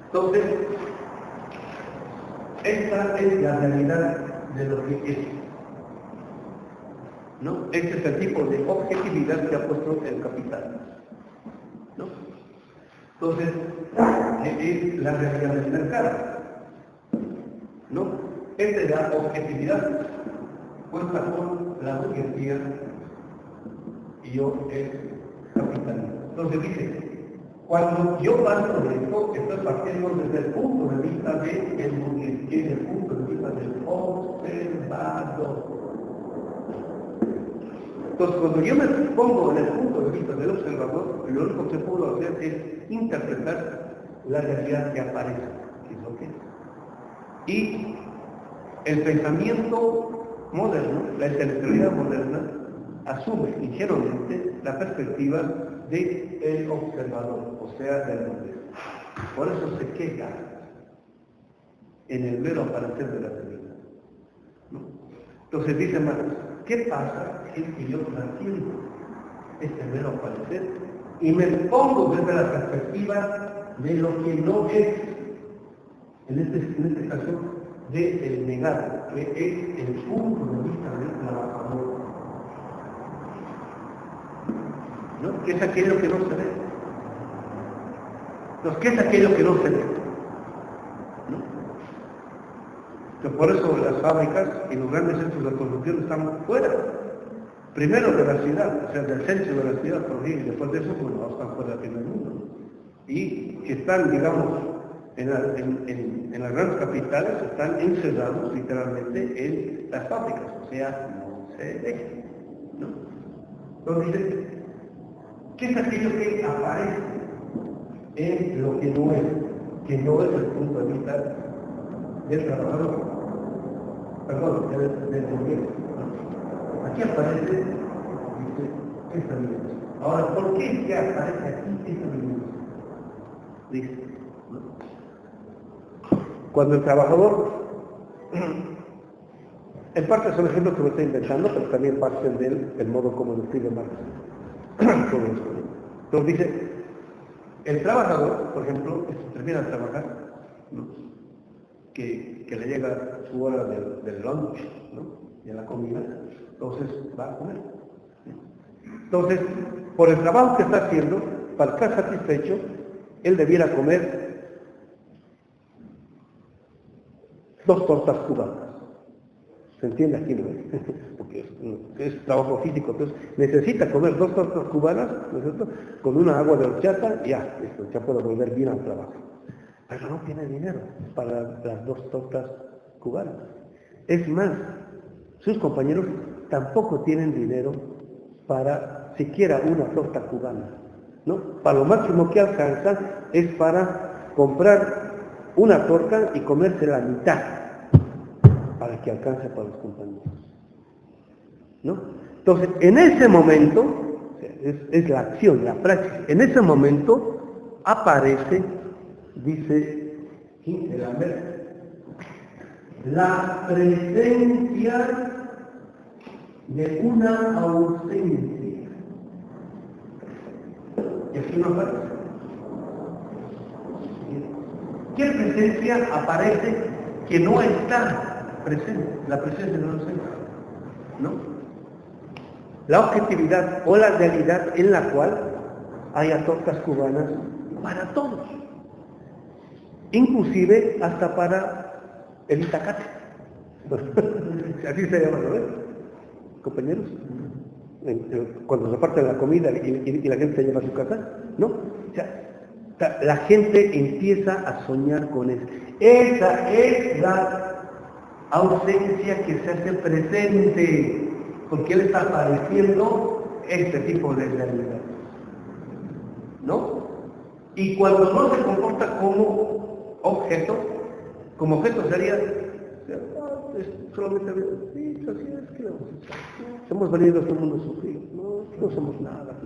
A: Entonces, esta es la realidad de lo que es, ¿no? Este es el tipo de objetividad que ha puesto el capital, ¿no? Entonces, es la realidad del mercado, ¿no? Esta es la objetividad puesta por la burguesía y yo el capitalismo. Entonces dice, cuando yo paso de esto, estoy partiendo desde el punto de vista del burgués, que es el punto de vista del observador. Entonces, cuando yo me pongo en el punto de vista del observador, lo único que puedo hacer es interpretar la realidad que aparece, que es lo que es. Y el pensamiento moderno, la intelectualidad moderna, asume ingenuamente la perspectiva del observador, o sea, del burgués. Por eso se queda en el mero aparecer de la realidad, ¿no? Entonces dice Marx, ¿qué pasa si es que yo trasciendo este mero aparecer y me pongo desde la perspectiva de lo que no es, en este caso, del negado, que es el punto de vista del trabajador, ¿no? Que es aquello que no se ve. Entonces, ¿qué es aquello que no se ve? ¿No? Entonces, por eso las fábricas y los grandes centros de construcción están fuera. Primero de la ciudad, o sea, del centro de la ciudad, por ejemplo, y después de eso, bueno, están fuera del primer mundo, ¿no? Y que están, digamos, en las grandes capitales, están encerrados literalmente en las fábricas, o sea, no se ve, ¿no? Entonces, ¿qué es aquello que aparece en lo que no es el punto de vista del trabajador? Perdón, del gobierno, ¿no? Aquí aparece, dice, esta evidencia. Ahora, ¿por qué es que aparece aquí esta evidencia? Dice, ¿no? Cuando el trabajador, en parte son ejemplos que me estoy inventando, pero también parten del modo como lo escribe Marx. Entonces dice, el trabajador, por ejemplo, termina de trabajar, ¿no? que le llega su hora del lunch, ¿no? De la comida, entonces va a comer. Entonces, por el trabajo que está haciendo, para estar satisfecho, él debiera comer 2 tortas cubanas. ¿Se entiende aquí, no? Porque es trabajo físico, entonces necesita comer 2 tortas cubanas, ¿no es cierto? Con una agua de horchata, ya puede volver bien al trabajo. Pero no tiene dinero para las 2 tortas cubanas. Es más, sus compañeros tampoco tienen dinero para siquiera una torta cubana, ¿no? Para lo máximo que alcanzan es para comprar una torta y comerse la mitad, para que alcance para los compañeros, ¿no? Entonces, en ese momento, es la acción, la praxis, en ese momento aparece, dice Hinterlambert, la presencia de una ausencia. Y aquí no aparece. ¿Qué presencia aparece que no está presente? La presencia de una ausencia, ¿no? La objetividad o la realidad en la cual haya tortas cubanas para todos, inclusive hasta para el Itacate. Así se llama, ¿no? Compañeros, cuando se parte la comida y la gente se lleva a su casa, ¿no? O sea, la gente empieza a soñar con eso. Esa es la ausencia que se hace presente, porque él está padeciendo este tipo de realidad, ¿no? Y cuando no se comporta como objeto sería, solamente, sí, así es, que hemos venido a este mundo a sufrir, no somos nada.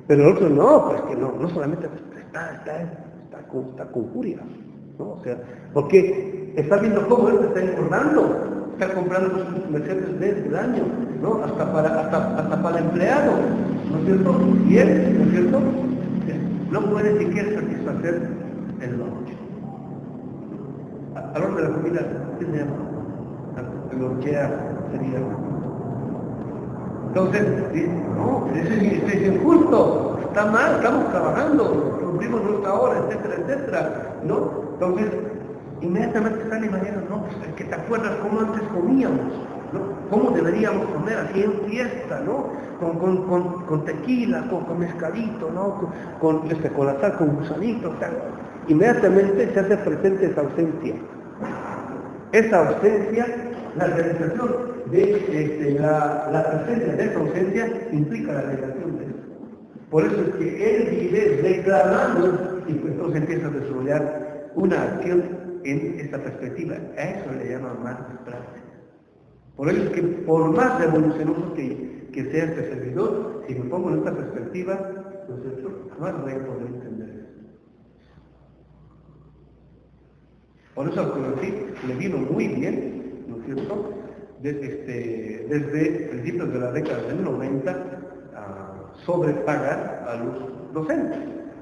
A: Pero el otro no, pues que no solamente está con furia, ¿no? O sea, porque está viendo cómo él se está engordando, está comprando sus Mercedes del año, ¿no? Hasta para el empleado, ¿no es cierto? Y él, ¿no es cierto? No puede siquiera satisfacer el lonche. A la hora de la comida, ¿qué se llama? Lonchear sería. Entonces, no, eso es injusto, está mal, estamos trabajando, cumplimos nuestra hora, etcétera, etcétera, ¿no? Entonces, inmediatamente sale mañana, no, pues es que te acuerdas cómo antes comíamos, ¿no? Cómo deberíamos comer así en fiesta, ¿no? Con tequila, con mezcalito, ¿no? Con la sal, con gusanito, tal. Inmediatamente se hace presente esa ausencia. Esa ausencia, la realización de la presencia de esa ausencia implica la negación de eso. Por eso es que él vive reclamando y pues entonces empieza a desarrollar una acción en esta perspectiva. A eso le llaman más práctica. Por eso es que por más revolucionoso que sea este servidor, si me pongo en esta perspectiva, jamás voy a poder entender eso. Por eso al conocí le vino muy bien, ¿no es cierto?, desde principios de la década del 90 a sobrepagar a los docentes.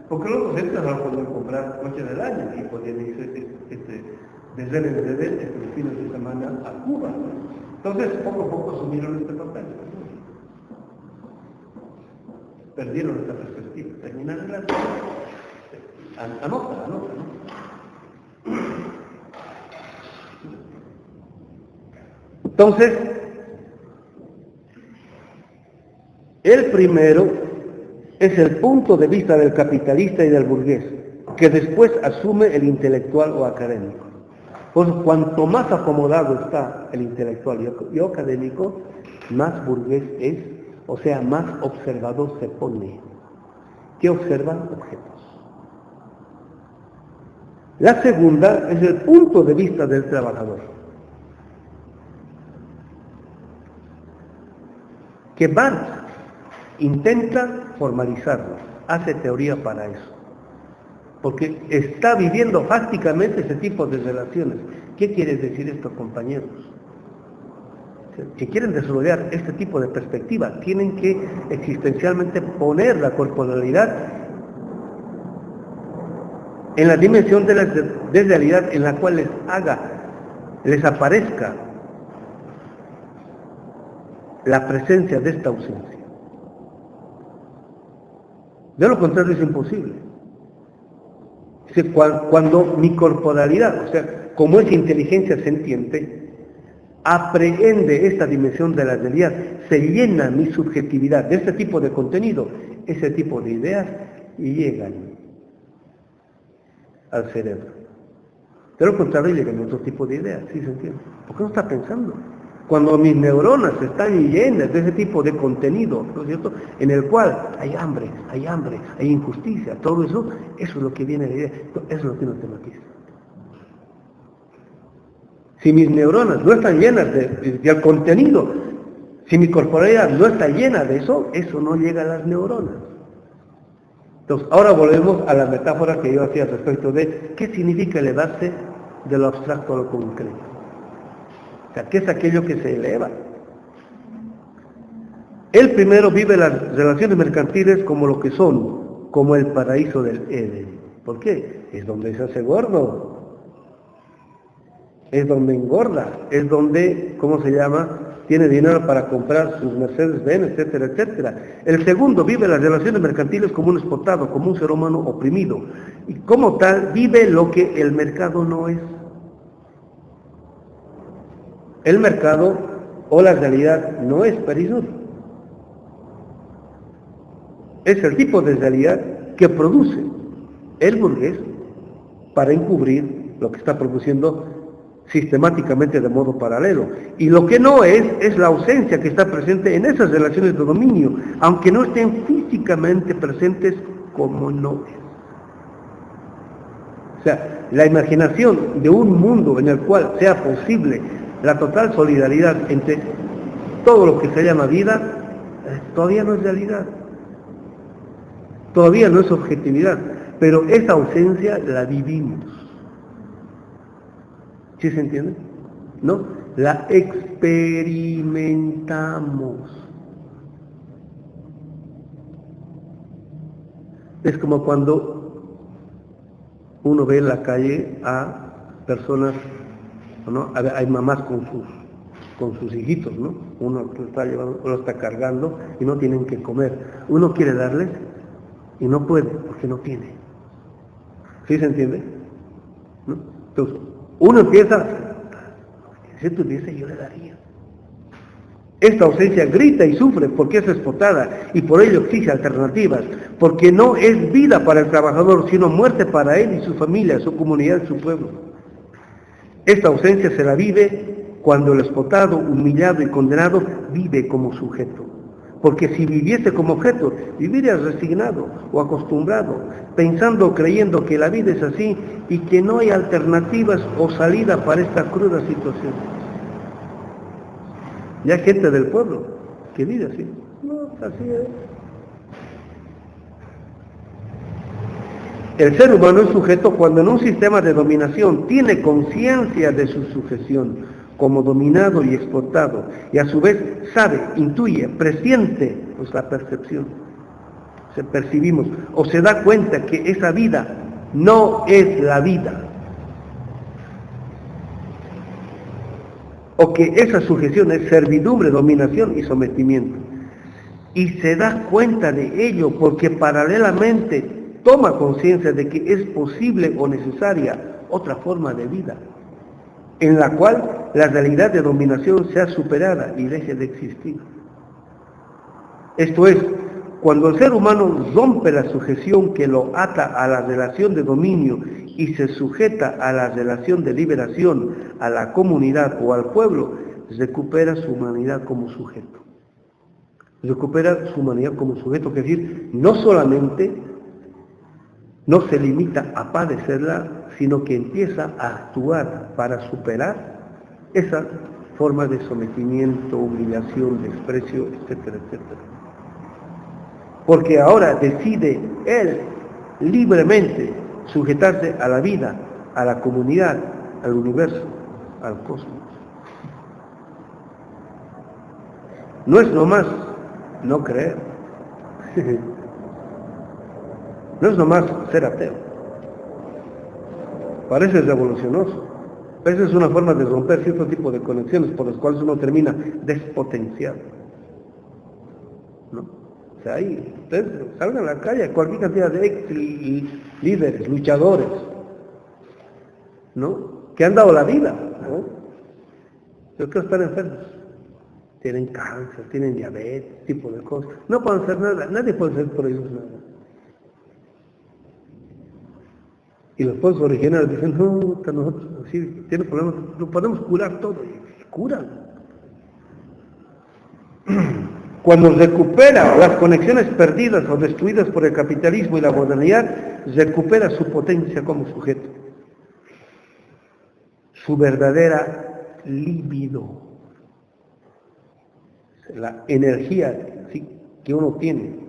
A: Porque los docentes no podían comprar coche del año y podían irse desde el fines de semana a Cuba. Entonces, poco a poco asumieron este papel. Perdieron esta perspectiva. Terminaron la anota, ¿no? Entonces, el primero es el punto de vista del capitalista y del burgués, que después asume el intelectual o académico. Pues cuanto más acomodado está el intelectual y académico, más burgués es, o sea, más observador se pone. ¿Qué observan? Objetos. La segunda es el punto de vista del trabajador, que Marx intenta formalizarlo, hace teoría para eso, porque está viviendo fácticamente ese tipo de relaciones. ¿Qué quiere decir esto, compañeros? Si quieren desarrollar este tipo de perspectiva, tienen que existencialmente poner la corporalidad en la dimensión de realidad en la cual les aparezca la presencia de esta ausencia. De lo contrario es imposible. Cuando mi corporalidad, o sea, como es inteligencia sentiente, aprehende esta dimensión de la realidad, se llena mi subjetividad de este tipo de contenido, ese tipo de ideas, y llegan al cerebro. De lo contrario llegan otro tipo de ideas, ¿sí se entiende? ¿Por qué no está pensando? Cuando mis neuronas están llenas de ese tipo de contenido, ¿no es cierto?, en el cual hay hambre, hay injusticia, todo eso es lo que viene de idea, eso es lo que nos tematiza. Si mis neuronas no están llenas del contenido, si mi corporalidad no está llena de eso no llega a las neuronas. Entonces, ahora volvemos a la metáfora que yo hacía respecto de qué significa elevarse de lo abstracto a lo concreto. O sea, ¿qué es aquello que se eleva? Él primero vive las relaciones mercantiles como lo que son, como el paraíso del Edén. ¿Por qué? Es donde se hace gordo, es donde engorda, es donde, ¿cómo se llama?, tiene dinero para comprar sus Mercedes-Benz, etcétera, etcétera. El segundo vive las relaciones mercantiles como un explotado, como un ser humano oprimido. Y como tal, vive lo que el mercado no es. El mercado o la realidad no es Perisur. es el tipo de realidad que produce el burgués para encubrir lo que está produciendo sistemáticamente de modo paralelo. Y lo que no es la ausencia que está presente en esas relaciones de dominio, aunque no estén físicamente presentes como no es. O sea, la imaginación de un mundo en el cual sea posible la total solidaridad entre todo lo que se llama vida, todavía no es realidad. Todavía no es objetividad, pero esa ausencia la vivimos. ¿Sí se entiende? ¿No? La experimentamos. Es como cuando uno ve en la calle a personas, ¿no? Hay mamás con sus hijitos, ¿no? Uno lo está llevando, lo está cargando y no tienen que comer. Uno quiere darles y no puede porque no tiene. ¿Sí se entiende? ¿No? Entonces, uno empieza, si tuviese yo le daría. Esta ausencia grita y sufre porque es explotada y por ello exige alternativas, porque no es vida para el trabajador, sino muerte para él y su familia, su comunidad, su pueblo. Esta ausencia se la vive cuando el explotado, humillado y condenado vive como sujeto. Porque si viviese como objeto, viviría resignado o acostumbrado, pensando o creyendo que la vida es así y que no hay alternativas o salida para esta cruda situación. Ya hay gente del pueblo que vive así. No, así es. El ser humano es sujeto cuando en un sistema de dominación tiene conciencia de su sujeción como dominado y explotado, y a su vez sabe, intuye, presiente, pues la percepción. Se percibimos, o se da cuenta que esa vida no es la vida, o que esa sujeción es servidumbre, dominación y sometimiento. Y se da cuenta de ello porque paralelamente toma conciencia de que es posible o necesaria otra forma de vida, en la cual la realidad de dominación sea superada y deje de existir. Esto es, cuando el ser humano rompe la sujeción que lo ata a la relación de dominio y se sujeta a la relación de liberación, a la comunidad o al pueblo, recupera su humanidad como sujeto. Recupera su humanidad como sujeto, que es decir, no solamente no se limita a padecerla, sino que empieza a actuar para superar esa forma de sometimiento, humillación, desprecio, etcétera, etcétera. Porque ahora decide él libremente sujetarse a la vida, a la comunidad, al universo, al cosmos. No es nomás no creer, no es nomás ser ateo. Parece revolucionoso. Esa es una forma de romper cierto tipo de conexiones por las cuales uno termina despotenciado, ¿no? O sea, ahí, ustedes salgan a la calle, cualquier cantidad de ex líderes, luchadores, ¿no? Que han dado la vida, ¿no? Yo creo que están enfermos. Tienen cáncer, tienen diabetes, tipo de cosas. No pueden hacer nada, nadie puede hacer por ellos nada. Y los pueblos originarios dicen, no, nosotros sí, tienen problemas, lo podemos curar todo. Y curan. Cuando recupera las conexiones perdidas o destruidas por el capitalismo y la modernidad, recupera su potencia como sujeto, su verdadera libido, la energía, ¿sí?, que uno tiene,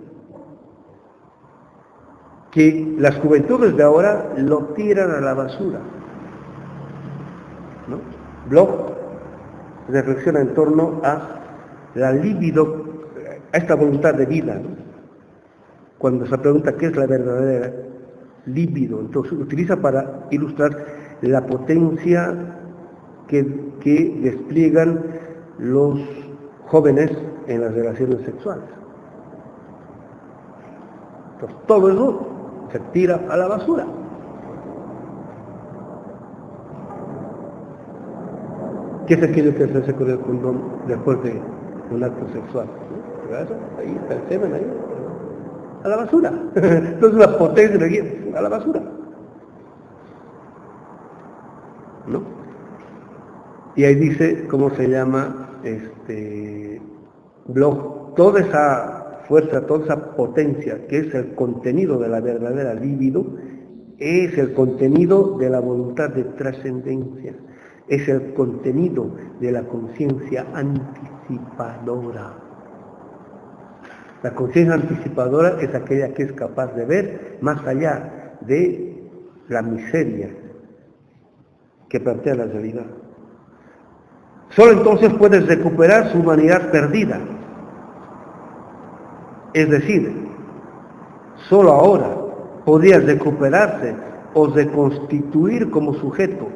A: que las juventudes de ahora lo tiran a la basura, ¿no? Bloch reflexiona en torno a la libido, a esta voluntad de vida, ¿no? Cuando se pregunta qué es la verdadera libido, entonces utiliza para ilustrar la potencia que despliegan los jóvenes en las relaciones sexuales. Entonces todo eso se tira a la basura. ¿Qué es aquello que se hace con el condón después de un acto sexual? ¿No? Ahí está el semen ahí. a la basura. Entonces la potencia de energía, a la basura. ¿No? Y ahí dice, ¿cómo se llama? Bloch, toda esa fuerza, toda esa potencia, que es el contenido de la verdadera libido, es el contenido de la voluntad de trascendencia, es el contenido de la conciencia anticipadora. La conciencia anticipadora es aquella que es capaz de ver más allá de la miseria que plantea la realidad. Solo entonces puedes recuperar su humanidad perdida. Es decir, solo ahora podría recuperarse o reconstituir como sujeto,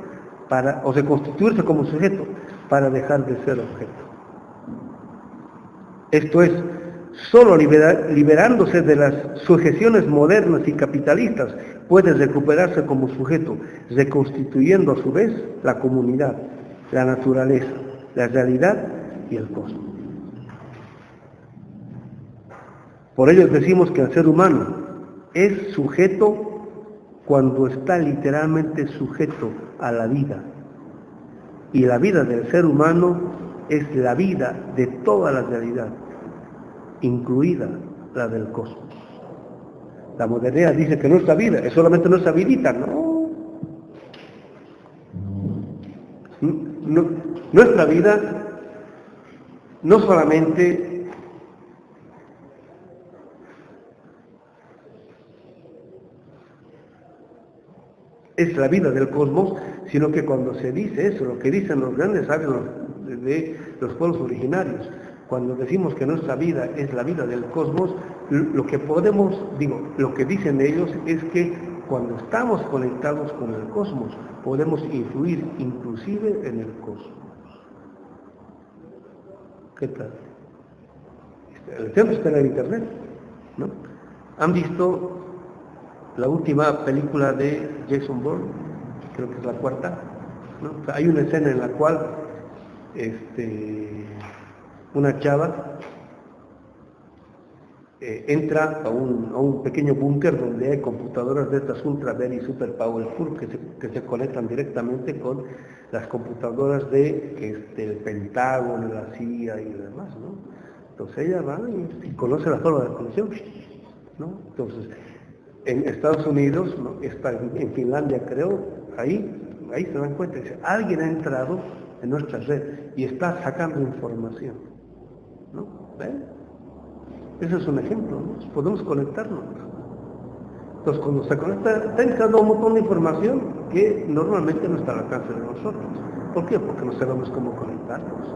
A: o reconstituirse como sujeto para dejar de ser objeto. Esto es, solo liberándose de las sujeciones modernas y capitalistas puede recuperarse como sujeto, reconstituyendo a su vez la comunidad, la naturaleza, la realidad y el cosmos. Por ello decimos que el ser humano es sujeto cuando está literalmente sujeto a la vida. Y la vida del ser humano es la vida de toda la realidad, incluida la del cosmos. La modernidad dice que nuestra vida es solamente nuestra vidita, no. Nuestra vida no solamente es la vida del cosmos, sino que cuando se dice eso, lo que dicen los grandes sabios de los pueblos originarios, cuando decimos que nuestra vida es la vida del cosmos, lo que dicen ellos es que cuando estamos conectados con el cosmos, podemos influir inclusive en el cosmos. ¿Qué tal? El ejemplo está en el internet, ¿no? ¿Han visto la última película de Jason Bourne? Creo que es la cuarta, ¿no? O sea, hay una escena en la cual una chava entra a un pequeño búnker donde hay computadoras de estas ultra very super powerful que se conectan directamente con las computadoras del Pentágono, la CIA y demás, ¿no? Entonces ella va y conoce la forma de conexión, ¿no? Entonces, en Estados Unidos, ¿no? Está en Finlandia creo, ahí se dan cuenta, dice, alguien ha entrado en nuestra red y está sacando información, ¿no? ¿Ven? Ese es un ejemplo, ¿no? Podemos conectarnos. Entonces, cuando se conecta, está entrando un montón de información que normalmente no está al alcance de nosotros. ¿Por qué? Porque no sabemos cómo conectarnos.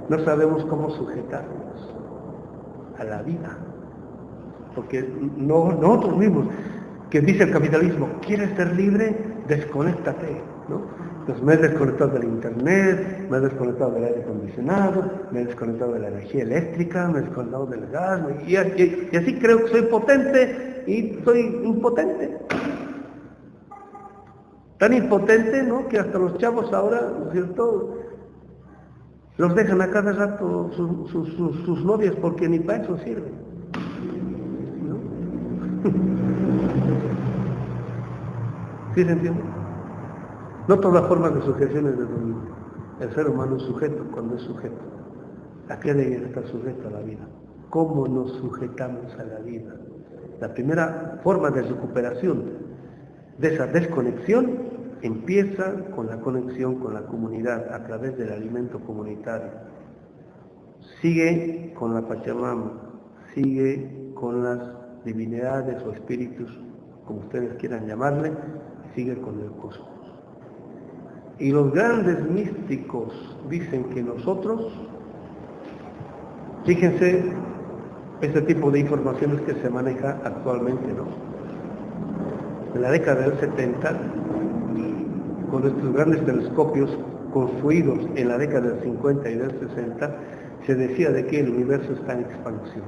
A: No sabemos cómo sujetarnos a la vida. Porque nosotros mismos, que dice el capitalismo, ¿quieres ser libre? Desconéctate, ¿no? Entonces me he desconectado del internet, me he desconectado del aire acondicionado, me he desconectado de la energía eléctrica, me he desconectado del gas, y así creo que soy potente y soy impotente. Tan impotente, ¿no?, que hasta los chavos ahora, ¿no es cierto?, los dejan a cada rato sus novias porque ni para eso sirven, ¿no? ¿Sí se entiende? No todas las formas de sujeción es de dominio. El ser humano es sujeto cuando es sujeto. ¿A qué debe estar sujeto a la vida? ¿Cómo nos sujetamos a la vida? La primera forma de recuperación de esa desconexión empieza con la conexión con la comunidad a través del alimento comunitario. Sigue con la Pachamama, sigue con las divinidades o espíritus, como ustedes quieran llamarle, sigue con el cosmos. Y los grandes místicos dicen que nosotros, fíjense ese tipo de informaciones que se maneja actualmente, ¿no? En la década del 70, con estos grandes telescopios construidos en la década del 50 y del 60, se decía de que el universo está en expansión,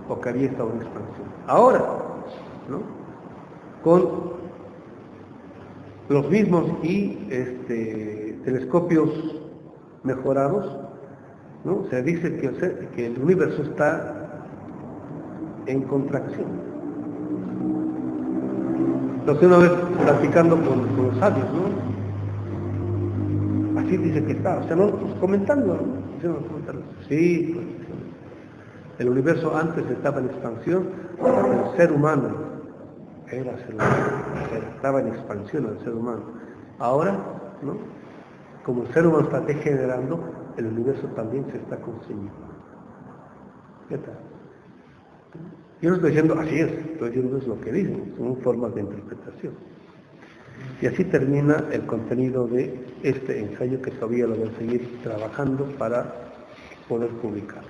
A: o que había estado en expansión. Ahora, ¿no?, con los mismos y telescopios mejorados, ¿no?, se dice que el universo está en contracción. Entonces una vez platicando con los sabios, ¿no? Así dice que está, o sea, nosotros comentando, ¿no? Sí, pues, el universo antes estaba en expansión, el ser humano era ser humano, estaba en expansión el ser humano. Ahora, ¿no? Como el ser humano está degenerando, el universo también se está consumiendo. ¿Qué tal? Yo no estoy diciendo así estoy diciendo es lo que dicen, son formas de interpretación. Y así termina el contenido de este ensayo que todavía lo voy a seguir trabajando para poder publicar.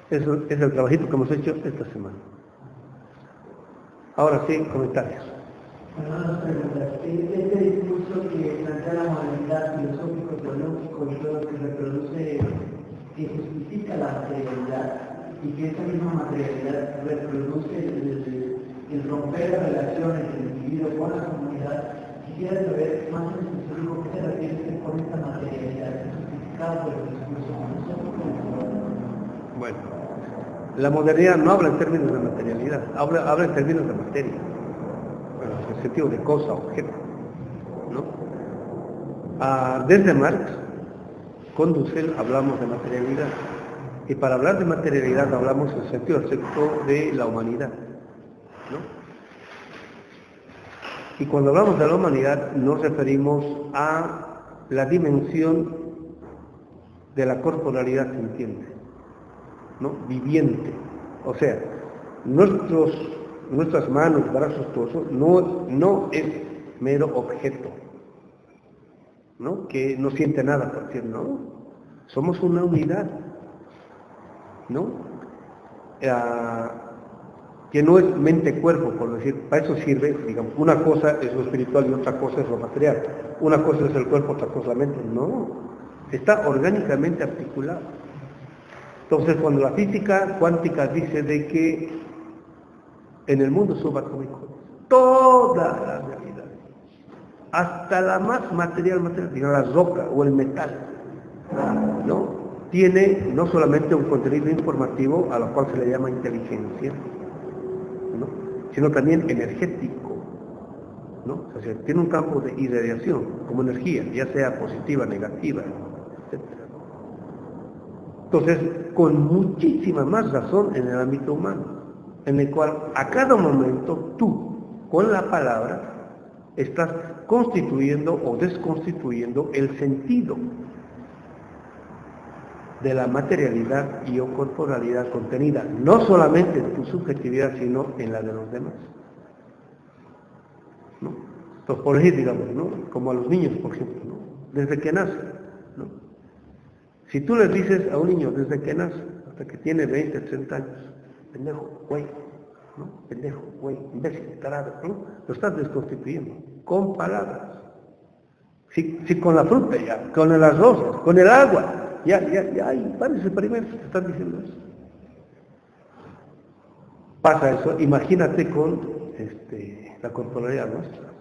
A: Eso es el trabajito que hemos hecho esta semana. Ahora sí, comentarios.
B: Bueno, dos preguntas. Este discurso que plantea la modernidad filosófico, teológico y todo lo que reproduce, que justifica la materialidad y que esa misma materialidad reproduce el romper las relaciones del individuo con la comunidad, quisiera saber más en específico qué se refiere con esta materialidad justificada por el discurso filosófico.
A: Bueno, la modernidad no habla en términos de materialidad, habla en términos de materia. Bueno, en el sentido de cosa, objeto, ¿no? Desde Marx, con Dussel hablamos de materialidad, y para hablar de materialidad hablamos en sentido estricto de la humanidad, ¿no? Y cuando hablamos de la humanidad nos referimos a la dimensión de la corporalidad sintiente, ¿no? Viviente, o sea, nuestras manos, brazos, todo eso, no es mero objeto, ¿no? Que no siente nada, por decir, no, somos una unidad, ¿no? Que no es mente-cuerpo, por decir, para eso sirve, digamos, una cosa es lo espiritual y otra cosa es lo material, una cosa es el cuerpo, otra cosa la mente, no, está orgánicamente articulado. Entonces, cuando la física cuántica dice de que en el mundo subatómico, toda la realidad, hasta la más material, digamos, la roca o el metal, ¿no? Tiene no solamente un contenido informativo, a lo cual se le llama inteligencia, ¿no? Sino también energético, ¿no? O sea, tiene un campo de irradiación, como energía, ya sea positiva, negativa, etc. Entonces, con muchísima más razón en el ámbito humano, en el cual a cada momento tú, con la palabra, estás constituyendo o desconstituyendo el sentido de la materialidad y o corporalidad contenida, no solamente en tu subjetividad, sino en la de los demás, ¿no? Entonces, por ejemplo, digamos, ¿no? Como a los niños, por ejemplo, ¿no? Desde que nacen, ¿no? Si tú les dices a un niño desde que nace hasta que tiene 20, 30 años, pendejo, güey, ¿no? Pendejo, güey, imbécil, tarado, ¿no? Lo estás desconstituyendo con palabras. Si con la fruta ya, con las rosas, con el agua, ya hay varios experimentos que están diciendo eso. Pasa eso, imagínate con la corporalidad nuestra.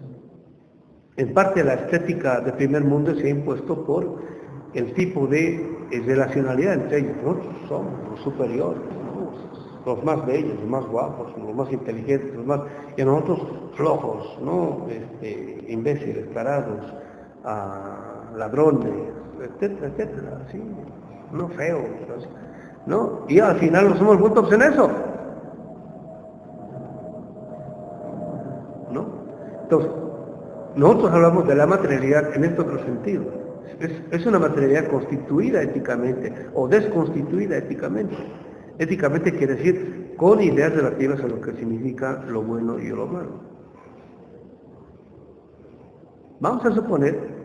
A: En parte la estética de primer mundo se ha impuesto por el tipo de relacionalidad entre ellos. Nosotros somos los superiores, ¿no? Los más bellos, los más guapos, los más inteligentes, los más... y a nosotros flojos, ¿no? Imbéciles, tarados, ladrones, etcétera, etcétera, ¿sí? No feos, ¿no? Y al final nos hemos vuelto en eso, ¿no? Entonces, nosotros hablamos de la materialidad en este otro sentido. Es una materialidad constituida éticamente o desconstituida éticamente. Éticamente quiere decir con ideas relativas a lo que significa lo bueno y lo malo. Vamos a suponer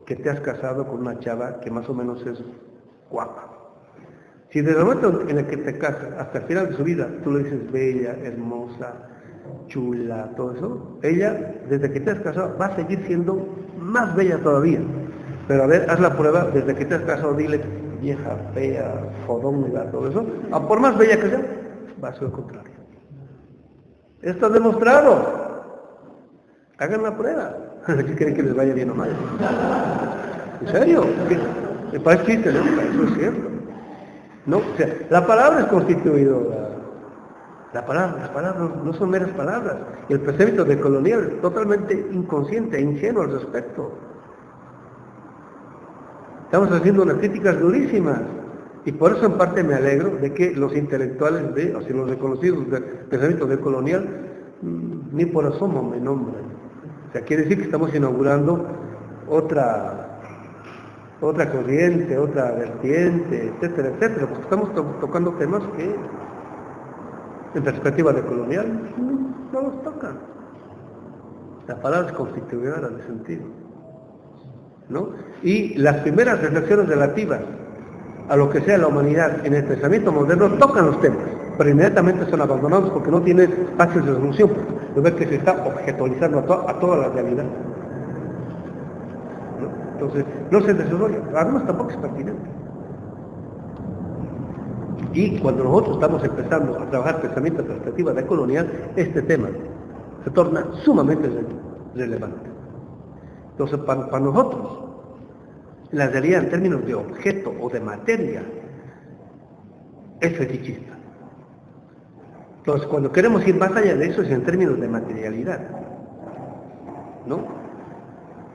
A: que te has casado con una chava que más o menos es guapa. Si desde el momento en el que te casas hasta el final de su vida tú le dices bella, hermosa, chula, todo eso, ella, desde que te has casado, va a seguir siendo más bella todavía. Pero a ver, haz la prueba, desde que te has casado, dile vieja, fea, fodonga, todo eso, por más bella que sea, va a ser lo contrario. Esto es demostrado. Hagan la prueba. ¿Qué creen que les vaya bien o mal? ¿En serio? Me parece chiste, ¿no? Eso es cierto. No, o sea, la palabra es constituidora. Las palabras no son meras palabras. Y el pensamiento decolonial es totalmente inconsciente e ingenuo al respecto. Estamos haciendo unas críticas durísimas. Y por eso en parte me alegro de que los intelectuales o sea, los reconocidos del pensamiento decolonial ni por asomo me nombran. O sea, quiere decir que estamos inaugurando otra corriente, otra vertiente, etcétera, etcétera, porque estamos tocando temas que en perspectiva decolonial no los tocan. La palabra es constituidora de sentido, ¿no? Y las primeras reflexiones relativas a lo que sea la humanidad en el pensamiento moderno tocan los temas, pero inmediatamente son abandonados porque no tienen espacios de resolución, porque que se está objetualizando a toda la realidad, ¿no? Entonces, no se desarrolla, además tampoco es pertinente. Y cuando nosotros estamos empezando a trabajar pensamiento en perspectiva decolonial, este tema se torna sumamente relevante. Entonces, para nosotros, la realidad en términos de objeto o de materia es fetichista. Entonces, cuando queremos ir más allá de eso es en términos de materialidad, ¿no?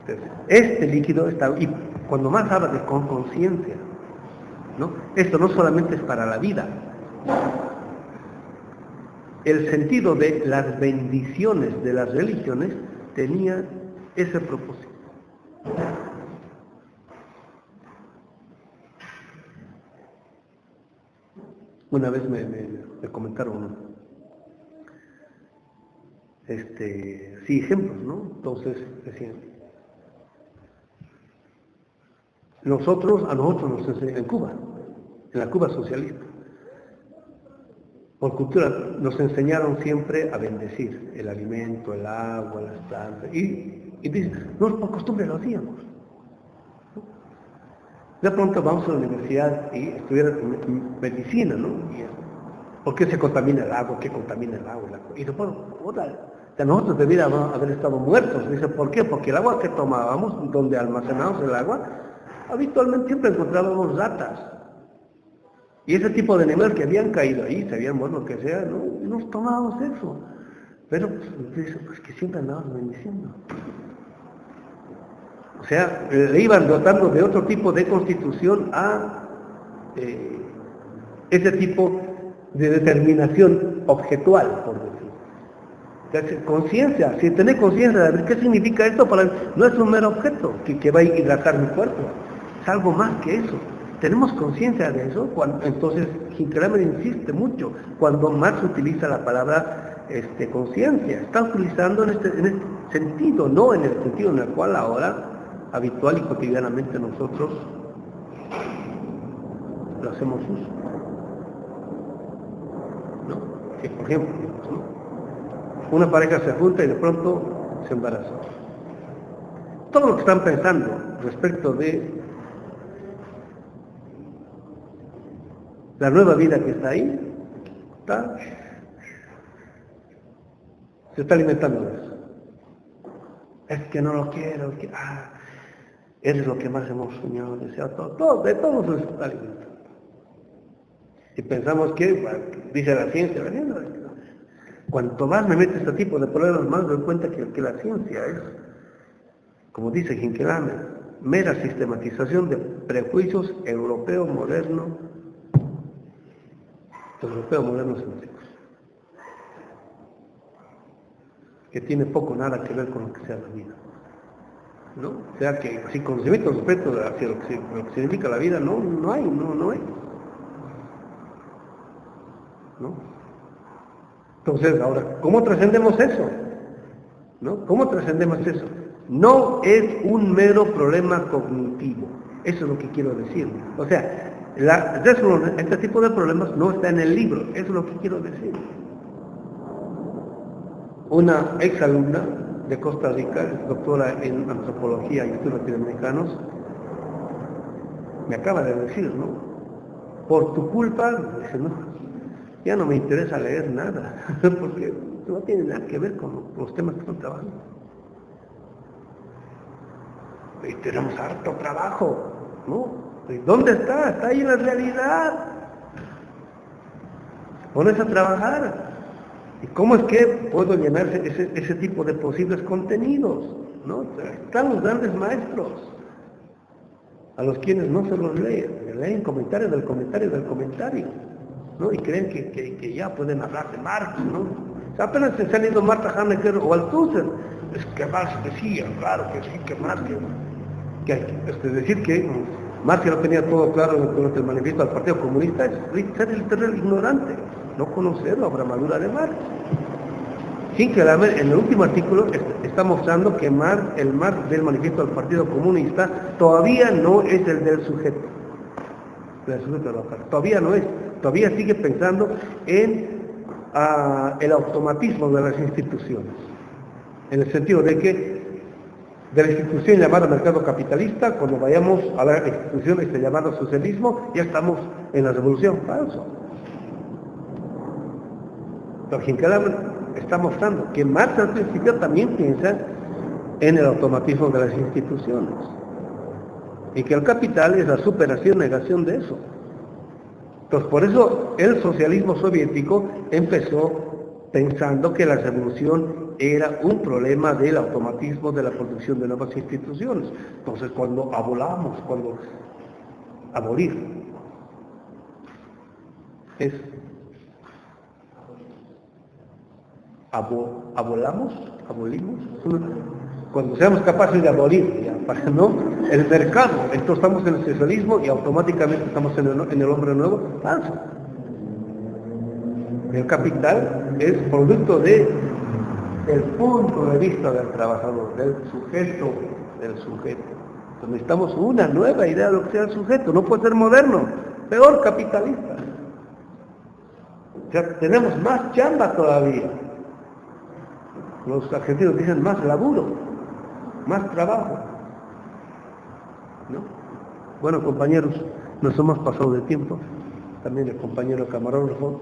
A: Entonces, este líquido está, y cuando más habla de con conciencia, ¿no? Esto no solamente es para la vida. El sentido de las bendiciones de las religiones tenía ese propósito. Una vez me comentaron ejemplos, ¿no? Entonces decían, a nosotros nos enseñan en Cuba, en la Cuba socialista, por cultura nos enseñaron siempre a bendecir el alimento, el agua, las plantas, y dicen, no, por costumbre lo hacíamos. De pronto vamos a la universidad y estudiar medicina, ¿no? ¿Por qué se contamina el agua? ¿Qué contamina el agua? Y después, nosotros deberíamos haber estado muertos. Dice, ¿por qué? Porque el agua que tomábamos, donde almacenábamos el agua, habitualmente siempre encontrábamos ratas. Y ese tipo de animales que habían caído ahí, se habían muerto, lo que sea, no nos tomábamos eso. Pero, pues que siempre andábamos bendiciendo. O sea, le iban dotando de otro tipo de constitución a ese tipo de determinación objetual, por decir. Entonces, conciencia, si tenés conciencia de qué significa esto, no es un mero objeto que va a hidratar mi cuerpo, es algo más que eso. Tenemos conciencia de eso, entonces Hinkelhammer insiste mucho, cuando Marx utiliza la palabra conciencia, está utilizando en este sentido, no en el sentido en el cual ahora habitual y cotidianamente nosotros lo hacemos uso, ¿no? Que, por ejemplo, ¿no? Una pareja se junta y de pronto se embaraza. Todo lo que están pensando respecto de la nueva vida que está ahí, se está alimentando de eso. Es que no lo quiero, eres lo que más hemos soñado, deseado, de todo se está alimentando. Y pensamos que, dice la ciencia, cuanto más me meto este tipo de problemas, más doy cuenta que la ciencia es, como dice Hinkelhammer, mera sistematización de prejuicios europeos modernos, céntricos, que tiene poco nada que ver con lo que sea la vida, ¿no? O sea que si conocimiento respecto hacia lo que significa la vida no hay, ¿no? Entonces ahora, ¿cómo trascendemos eso? ¿No? ¿Cómo trascendemos eso? No es un mero problema cognitivo, eso es lo que quiero decir. O sea, este tipo de problemas no está en el libro, eso es lo que quiero decir. Una exalumna de Costa Rica, doctora en antropología y estudios latinoamericanos, me acaba de decir, ¿no? Por tu culpa, dice, no, ya no me interesa leer nada, porque no tiene nada que ver con los temas que están trabajando. Y tenemos harto trabajo, ¿no? ¿Y dónde está? Está ahí en la realidad. Pones a trabajar. ¿Y cómo es que puedo llenar ese tipo de posibles contenidos? ¿No? Están los grandes maestros, a los quienes no se los leen comentario del comentario del comentario, ¿no? Y creen que ya pueden hablar de Marx, ¿no? O sea, apenas se han ido Marta Hanecker o Althusser, es que Marx decía, claro que sí, que Marx, es decir que Marx ya lo tenía todo claro con el manifiesto del Partido Comunista, es ser el literal ignorante, no conocer la obra madura de Marx. Sin que en el último artículo está mostrando que el Marx del manifiesto del Partido Comunista todavía no es el del sujeto trabajador, todavía no es, todavía sigue pensando en el automatismo de las instituciones, en el sentido de que de la institución llamada mercado capitalista, cuando vayamos a la institución llamada socialismo, ya estamos en la revolución. Falso. Pero Hinckelammer está mostrando que Marx al principio también piensa en el automatismo de las instituciones y que el capital es la superación, negación de eso. Entonces, por eso el socialismo soviético empezó pensando que la revolución era un problema del automatismo de la producción de nuevas instituciones. Entonces, cuando abolir es abolimos, cuando seamos capaces de abolir, ¿no? El mercado, entonces estamos en el socialismo y automáticamente estamos en el hombre nuevo. Falso. El capital es producto del punto de vista del trabajador, del sujeto. Entonces necesitamos una nueva idea de lo que sea el sujeto, no puede ser moderno, peor capitalista. O sea, tenemos más chamba todavía. Los argentinos dicen más laburo, más trabajo, ¿no? Bueno, compañeros, nos hemos pasado de tiempo, también el compañero camarógrafo.